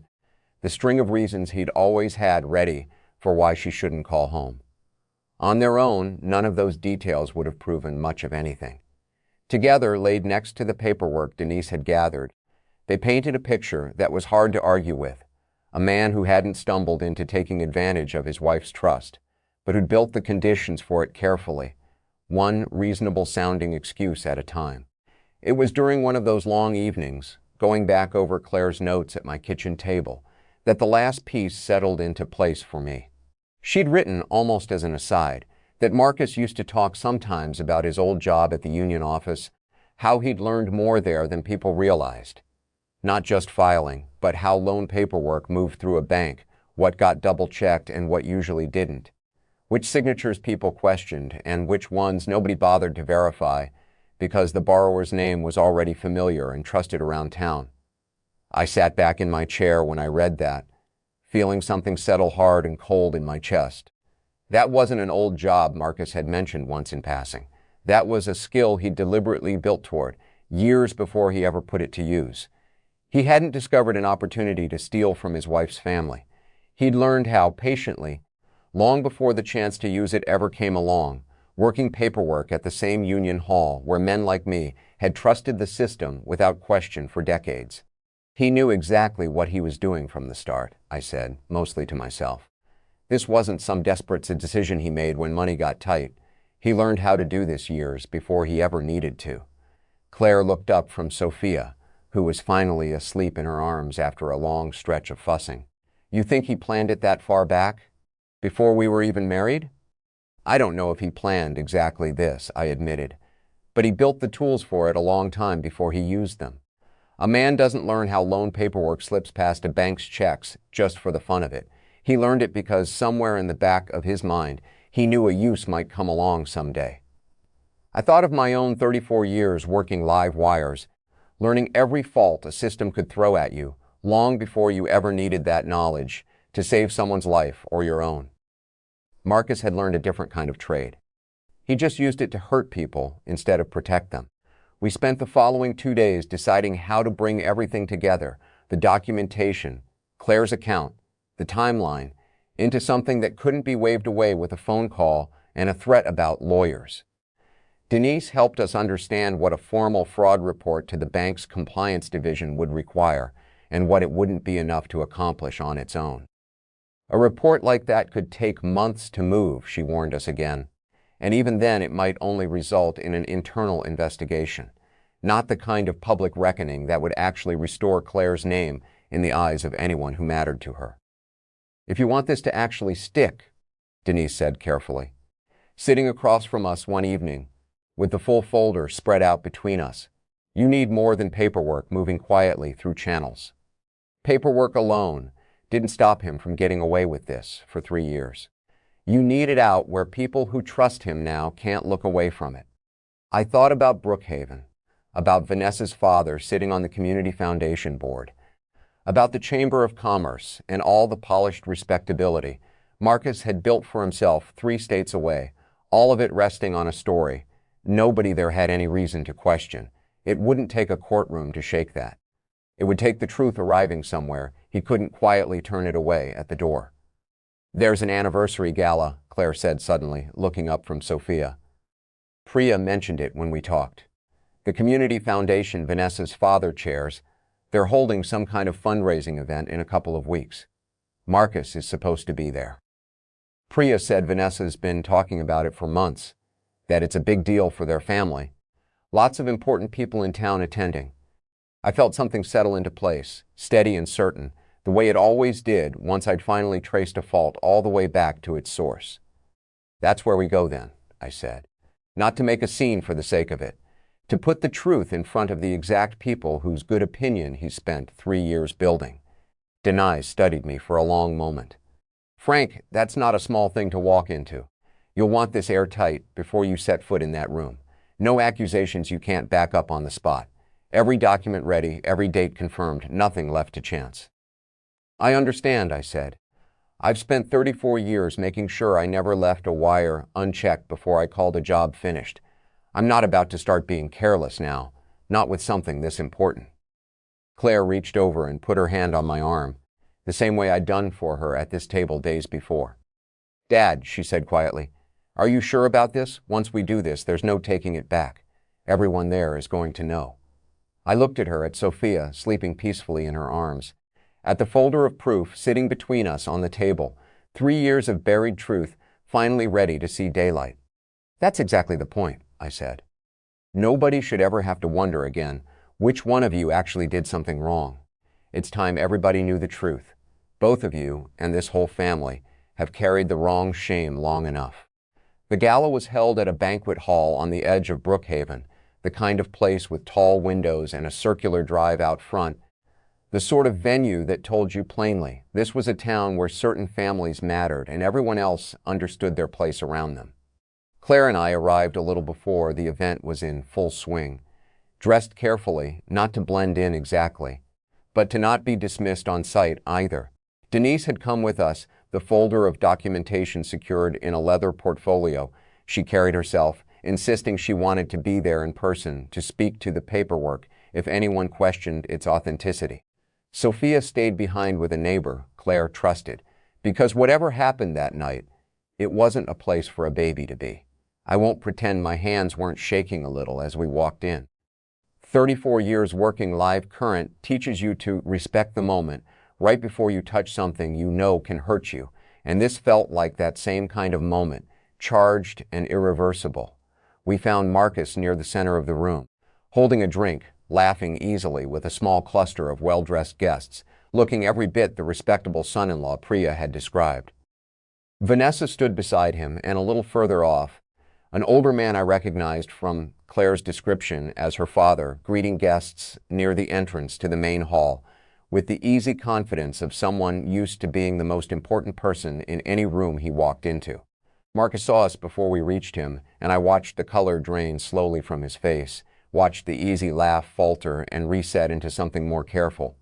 the string of reasons he'd always had ready for why she shouldn't call home. On their own, none of those details would have proven much of anything. Together, laid next to the paperwork Denise had gathered, they painted a picture that was hard to argue with, a man who hadn't stumbled into taking advantage of his wife's trust, but who'd built the conditions for it carefully, one reasonable-sounding excuse at a time. It was during one of those long evenings, going back over Claire's notes at my kitchen table, that the last piece settled into place for me. She'd written, almost as an aside, that Marcus used to talk sometimes about his old job at the union office, how he'd learned more there than people realized. Not just filing, but how loan paperwork moved through a bank, what got double-checked and what usually didn't, which signatures people questioned and which ones nobody bothered to verify because the borrower's name was already familiar and trusted around town. I sat back in my chair when I read that, feeling something settle hard and cold in my chest. That wasn't an old job Marcus had mentioned once in passing. That was a skill he deliberately built toward, years before he ever put it to use. He hadn't discovered an opportunity to steal from his wife's family. He'd learned how, patiently, long before the chance to use it ever came along, working paperwork at the same union hall where men like me had trusted the system without question for decades. He knew exactly what he was doing from the start, I said, mostly to myself. This wasn't some desperate decision he made when money got tight. He learned how to do this years before he ever needed to. Claire looked up from Sophia, who was finally asleep in her arms after a long stretch of fussing. You think he planned it that far back? Before we were even married? I don't know if he planned exactly this, I admitted, but he built the tools for it a long time before he used them. A man doesn't learn how loan paperwork slips past a bank's checks just for the fun of it. He learned it because somewhere in the back of his mind, he knew a use might come along someday. I thought of my own 34 years working live wires, learning every fault a system could throw at you, long before you ever needed that knowledge to save someone's life or your own. Marcus had learned a different kind of trade. He just used it to hurt people instead of protect them. We spent the following 2 days deciding how to bring everything together, the documentation, Claire's account, the timeline, into something that couldn't be waved away with a phone call and a threat about lawyers. Denise helped us understand what a formal fraud report to the bank's compliance division would require and what it wouldn't be enough to accomplish on its own. A report like that could take months to move, she warned us again. And even then it might only result in an internal investigation, not the kind of public reckoning that would actually restore Claire's name in the eyes of anyone who mattered to her. If you want this to actually stick, Denise said carefully, sitting across from us one evening, with the full folder spread out between us, you need more than paperwork moving quietly through channels. Paperwork alone didn't stop him from getting away with this for 3 years. You need it out where people who trust him now can't look away from it. I thought about Brookhaven, about Vanessa's father sitting on the Community Foundation board, about the Chamber of Commerce and all the polished respectability Marcus had built for himself 3 states away, all of it resting on a story nobody there had any reason to question. It wouldn't take a courtroom to shake that. It would take the truth arriving somewhere. He couldn't quietly turn it away at the door. There's an anniversary gala, Claire said suddenly, looking up from Sophia. Priya mentioned it when we talked. The Community Foundation Vanessa's father chairs. They're holding some kind of fundraising event in a couple of weeks. Marcus is supposed to be there. Priya said Vanessa's been talking about it for months, that it's a big deal for their family. Lots of important people in town attending. I felt something settle into place, steady and certain, the way it always did once I'd finally traced a fault all the way back to its source. That's where we go then, I said. Not to make a scene for the sake of it, to put the truth in front of the exact people whose good opinion he spent 3 years building. Denise studied me for a long moment. Frank, that's not a small thing to walk into. You'll want this airtight before you set foot in that room. No accusations you can't back up on the spot. Every document ready, every date confirmed, nothing left to chance. I understand, I said. I've spent 34 years making sure I never left a wire unchecked before I called a job finished. I'm not about to start being careless now, not with something this important. Claire reached over and put her hand on my arm, the same way I'd done for her at this table days before. Dad, she said quietly, are you sure about this? Once we do this, there's no taking it back. Everyone there is going to know. I looked at her, at Sophia, sleeping peacefully in her arms, at the folder of proof sitting between us on the table, 3 years of buried truth finally ready to see daylight. That's exactly the point, I said. Nobody should ever have to wonder again which one of you actually did something wrong. It's time everybody knew the truth. Both of you, and this whole family, have carried the wrong shame long enough. The gala was held at a banquet hall on the edge of Brookhaven, the kind of place with tall windows and a circular drive out front, the sort of venue that told you plainly this was a town where certain families mattered and everyone else understood their place around them. Claire and I arrived a little before the event was in full swing, dressed carefully, not to blend in exactly, but to not be dismissed on sight either. Denise had come with us, the folder of documentation secured in a leather portfolio she carried herself insisting she wanted to be there in person to speak to the paperwork if anyone questioned its authenticity. Sophia stayed behind with a neighbor Claire trusted, because whatever happened that night, it wasn't a place for a baby to be. I won't pretend my hands weren't shaking a little as we walked in. 34 years working live current teaches you to respect the moment right before you touch something you know can hurt you, and this felt like that same kind of moment, charged and irreversible. We found Marcus near the center of the room, holding a drink, laughing easily with a small cluster of well-dressed guests, looking every bit the respectable son-in-law Priya had described. Vanessa stood beside him, and a little further off, an older man I recognized from Claire's description as her father, greeting guests near the entrance to the main hall with the easy confidence of someone used to being the most important person in any room he walked into. Marcus saw us before we reached him, and I watched the color drain slowly from his face, watched the easy laugh falter and reset into something more careful.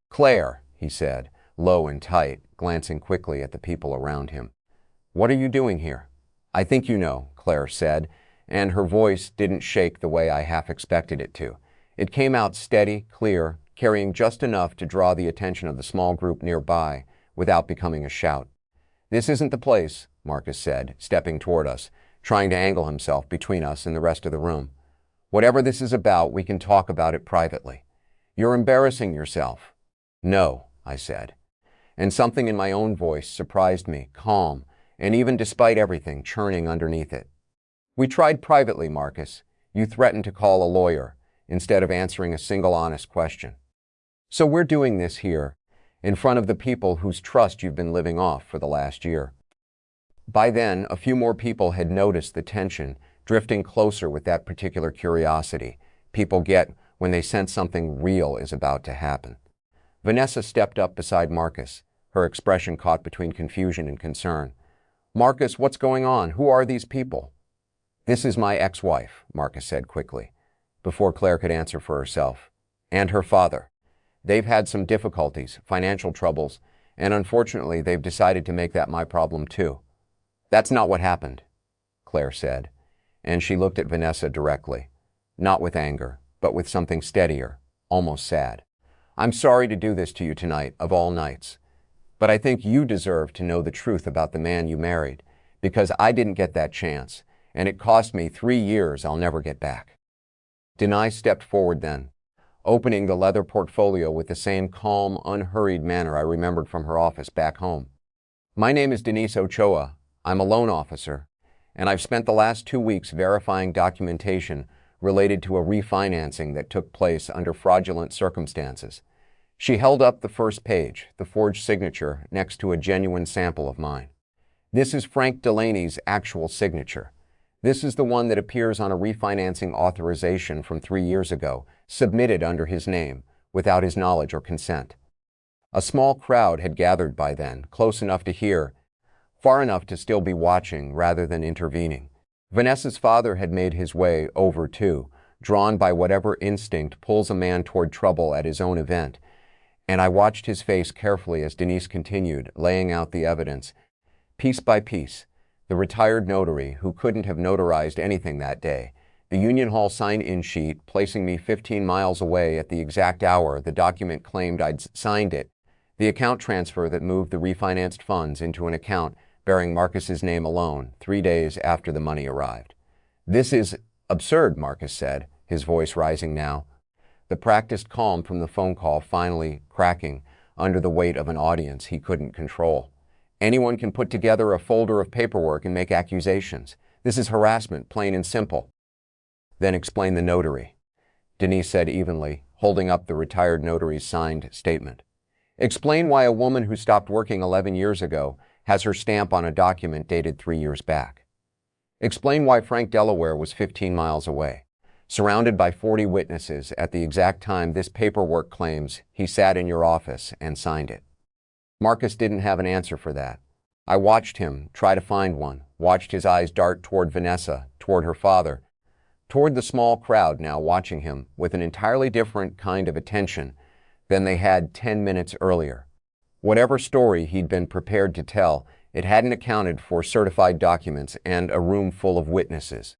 "Claire," he said, low and tight, glancing quickly at the people around him. "What are you doing here?" "I think you know," Claire said, and her voice didn't shake the way I half expected it to. It came out steady, clear, carrying just enough to draw the attention of the small group nearby without becoming a shout. "This isn't the place," Marcus said, stepping toward us, trying to angle himself between us and the rest of the room. "Whatever this is about, we can talk about it privately. You're embarrassing yourself." "No," I said. And something in my own voice surprised me, calm, and even despite everything, churning underneath it. "We tried privately, Marcus. You threatened to call a lawyer, instead of answering a single honest question. So we're doing this here, in front of the people whose trust you've been living off for the last year." By then, a few more people had noticed the tension, drifting closer with that particular curiosity people get when they sense something real is about to happen. Vanessa stepped up beside Marcus, her expression caught between confusion and concern. "Marcus, what's going on? Who are these people?" "This is my ex-wife," Marcus said quickly, before Claire could answer for herself. "And her father. They've had some difficulties, financial troubles, and unfortunately they've decided to make that my problem too." "That's not what happened," Claire said, and she looked at Vanessa directly, not with anger, but with something steadier, almost sad. "I'm sorry to do this to you tonight, of all nights, but I think you deserve to know the truth about the man you married, because I didn't get that chance, and it cost me 3 years I'll never get back." Denai stepped forward then, opening the leather portfolio with the same calm, unhurried manner I remembered from her office back home. "My name is Denise Ochoa. I'm a loan officer, and I've spent the last 2 weeks verifying documentation related to a refinancing that took place under fraudulent circumstances." She held up the first page, the forged signature next to a genuine sample of mine. "This is Frank Delaney's actual signature. This is the one that appears on a refinancing authorization from 3 years ago, submitted under his name, without his knowledge or consent." A small crowd had gathered by then, close enough to hear, far enough to still be watching rather than intervening. Vanessa's father had made his way over too, drawn by whatever instinct pulls a man toward trouble at his own event, and I watched his face carefully as Denise continued, laying out the evidence, piece by piece. The retired notary, who couldn't have notarized anything that day, the Union Hall sign-in sheet placing me 15 miles away at the exact hour the document claimed I'd signed it, the account transfer that moved the refinanced funds into an account bearing Marcus's name alone 3 days after the money arrived. "This is absurd," Marcus said, his voice rising now, the practiced calm from the phone call finally cracking under the weight of an audience he couldn't control. "Anyone can put together a folder of paperwork and make accusations. This is harassment, plain and simple." "Then explain the notary," Denise said evenly, holding up the retired notary's signed statement. "Explain why a woman who stopped working 11 years ago has her stamp on a document dated 3 years back. Explain why Frank Delaware was 15 miles away, surrounded by 40 witnesses at the exact time this paperwork claims he sat in your office and signed it." Marcus didn't have an answer for that. I watched him try to find one, watched his eyes dart toward Vanessa, toward her father, toward the small crowd now watching him with an entirely different kind of attention than they had 10 minutes earlier. Whatever story he'd been prepared to tell, it hadn't accounted for certified documents and a room full of witnesses.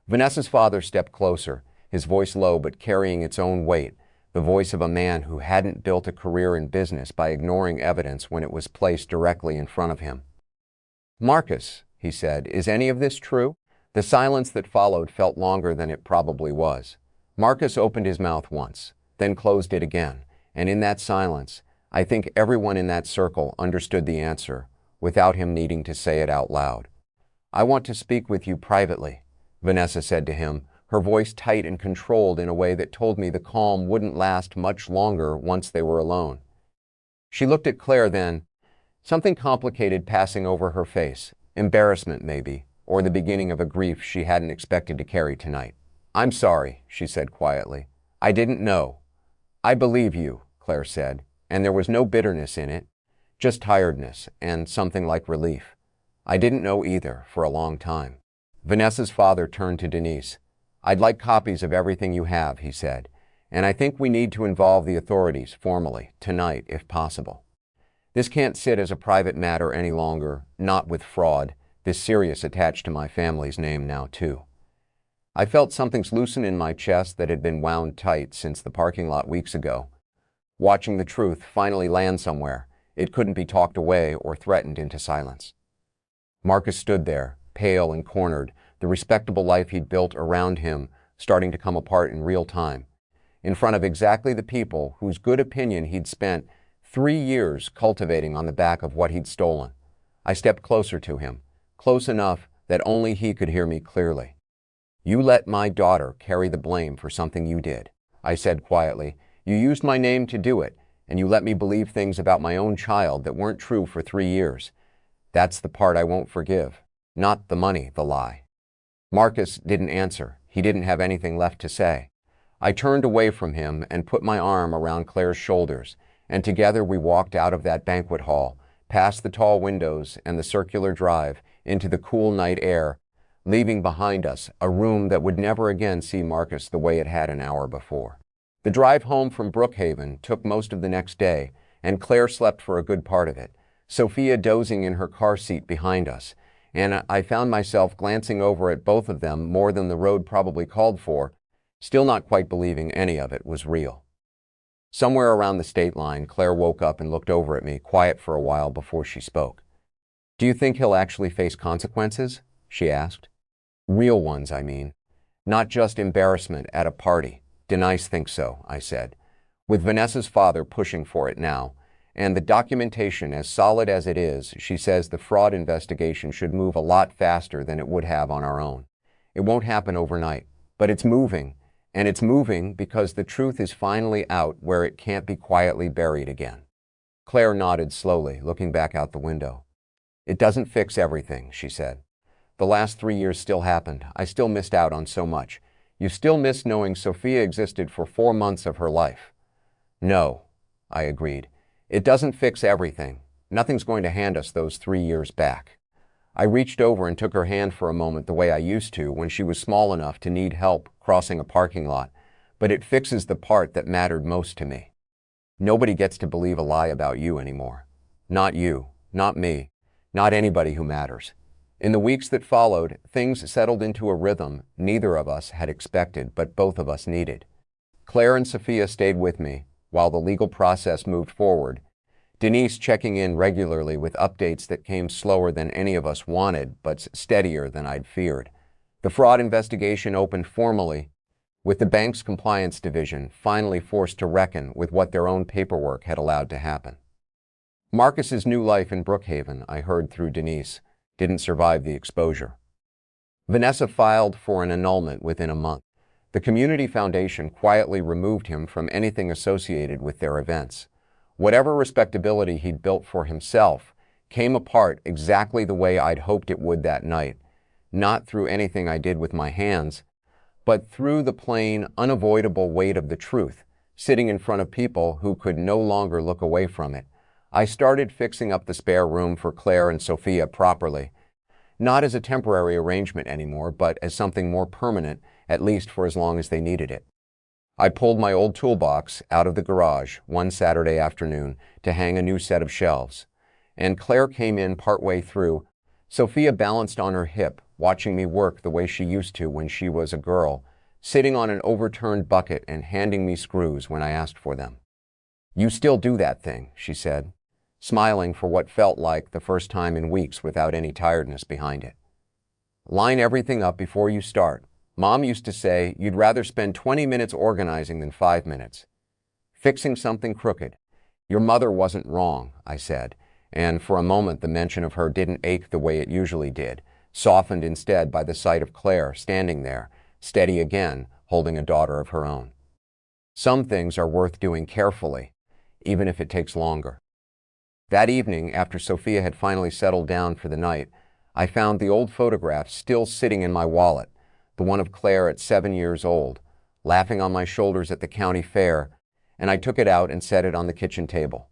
Vanessa's father stepped closer, his voice low but carrying its own weight, the voice of a man who hadn't built a career in business by ignoring evidence when it was placed directly in front of him. "Marcus," he said, "is any of this true?" The silence that followed felt longer than it probably was. Marcus opened his mouth once, then closed it again, and in that silence, I think everyone in that circle understood the answer without him needing to say it out loud. "I want to speak with you privately," Vanessa said to him, her voice tight and controlled in a way that told me the calm wouldn't last much longer once they were alone. She looked at Claire then, something complicated passing over her face, embarrassment maybe, or the beginning of a grief she hadn't expected to carry tonight. "I'm sorry," she said quietly. "I didn't know." "I believe you," Claire said, and there was no bitterness in it, just tiredness and something like relief. "I didn't know either for a long time." Vanessa's father turned to Denise. "I'd like copies of everything you have," he said, "and I think we need to involve the authorities formally, tonight, if possible. This can't sit as a private matter any longer, not with fraud, this serious attached to my family's name now too." I felt something's loosen in my chest that had been wound tight since the parking lot weeks ago. Watching the truth finally land somewhere, it couldn't be talked away or threatened into silence. Marcus stood there, pale and cornered, the respectable life he'd built around him starting to come apart in real time, in front of exactly the people whose good opinion he'd spent 3 years cultivating on the back of what he'd stolen. I stepped closer to him, close enough that only he could hear me clearly. "You let my daughter carry the blame for something you did," I said quietly. "You used my name to do it, and you let me believe things about my own child that weren't true for 3 years. That's the part I won't forgive, not the money, the lie." Marcus didn't answer. He didn't have anything left to say. I turned away from him and put my arm around Claire's shoulders, and together we walked out of that banquet hall, past the tall windows and the circular drive, into the cool night air, leaving behind us a room that would never again see Marcus the way it had an hour before. The drive home from Brookhaven took most of the next day, and Claire slept for a good part of it, Sophia dozing in her car seat behind us, and I found myself glancing over at both of them more than the road probably called for, still not quite believing any of it was real. Somewhere around the state line, Claire woke up and looked over at me, quiet for a while before she spoke. "Do you think he'll actually face consequences?" she asked. "Real ones, I mean. Not just embarrassment at a party." "Denise thinks so," I said, with Vanessa's father pushing for it now. "And the documentation, as solid as it is, she says the fraud investigation should move a lot faster than it would have on our own. It won't happen overnight, but it's moving, and it's moving because the truth is finally out where it can't be quietly buried again." Claire nodded slowly, looking back out the window. "It doesn't fix everything," she said. "The last 3 years still happened. I still missed out on so much. You still miss knowing Sophia existed for 4 months of her life." "No," I agreed. "It doesn't fix everything. Nothing's going to hand us those 3 years back." I reached over and took her hand for a moment the way I used to when she was small enough to need help crossing a parking lot, but it fixes the part that mattered most to me. Nobody gets to believe a lie about you anymore. Not you, not me, not anybody who matters. In the weeks that followed, things settled into a rhythm neither of us had expected, but both of us needed. Claire and Sophia stayed with me while the legal process moved forward, Denise checking in regularly with updates that came slower than any of us wanted, but steadier than I'd feared. The fraud investigation opened formally, with the bank's compliance division finally forced to reckon with what their own paperwork had allowed to happen. Marcus's new life in Brookhaven, I heard through Denise, didn't survive the exposure. Vanessa filed for an annulment within a month. The Community Foundation quietly removed him from anything associated with their events. Whatever respectability he'd built for himself came apart exactly the way I'd hoped it would that night, not through anything I did with my hands, but through the plain, unavoidable weight of the truth, sitting in front of people who could no longer look away from it. I started fixing up the spare room for Claire and Sophia properly, not as a temporary arrangement anymore, but as something more permanent, at least for as long as they needed it. I pulled my old toolbox out of the garage one Saturday afternoon to hang a new set of shelves, and Claire came in partway through. Sophia balanced on her hip watching me work the way she used to when she was a girl, sitting on an overturned bucket and handing me screws when I asked for them. "You still do that thing," she said, smiling for what felt like the first time in weeks without any tiredness behind it. "Line everything up before you start. Mom used to say you'd rather spend 20 minutes organizing than 5 minutes. Fixing something crooked. Your mother wasn't wrong," I said, and for a moment the mention of her didn't ache the way it usually did, softened instead by the sight of Claire standing there, steady again, holding a daughter of her own. Some things are worth doing carefully, even if it takes longer. That evening, after Sophia had finally settled down for the night, I found the old photograph still sitting in my wallet, the one of Claire at 7 years old, laughing on my shoulders at the county fair, and I took it out and set it on the kitchen table.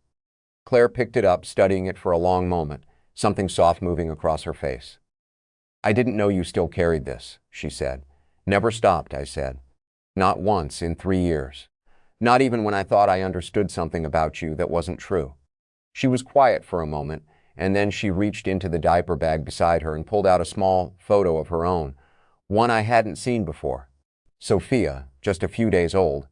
Claire picked it up, studying it for a long moment, something soft moving across her face. "I didn't know you still carried this," she said. "Never stopped," I said. "Not once in 3 years. Not even when I thought I understood something about you that wasn't true." She was quiet for a moment, and then she reached into the diaper bag beside her and pulled out a small photo of her own, one I hadn't seen before. Sophia, just a few days old,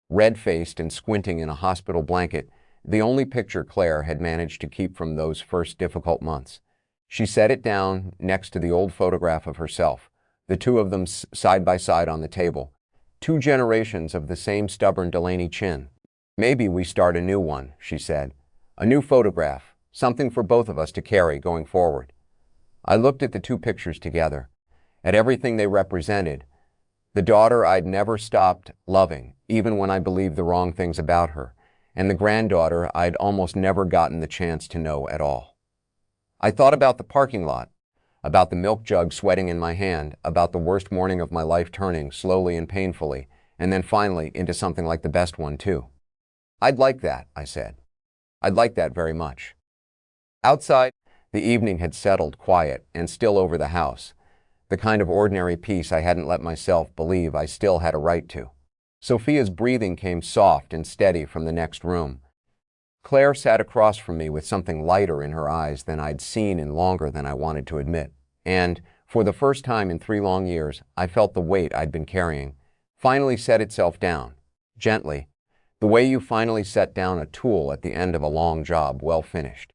red-faced and squinting in a hospital blanket, the only picture Claire had managed to keep from those first difficult months. She set it down next to the old photograph of herself, the two of them side by side on the table. 2 generations of the same stubborn Delaney chin. "Maybe we start a new one," she said. "A new photograph, something for both of us to carry going forward." I looked at the 2 pictures together, at everything they represented. The daughter I'd never stopped loving, even when I believed the wrong things about her, and the granddaughter I'd almost never gotten the chance to know at all. I thought about the parking lot, about the milk jug sweating in my hand, about the worst morning of my life turning slowly and painfully, and then finally into something like the best one too. "I'd like that," I said. "I'd like that very much." Outside, the evening had settled quiet and still over the house, the kind of ordinary peace I hadn't let myself believe I still had a right to. Sophia's breathing came soft and steady from the next room. Claire sat across from me with something lighter in her eyes than I'd seen in longer than I wanted to admit. And, for the first time in 3 long years, I felt the weight I'd been carrying finally set itself down, gently, the way you finally set down a tool at the end of a long job well finished.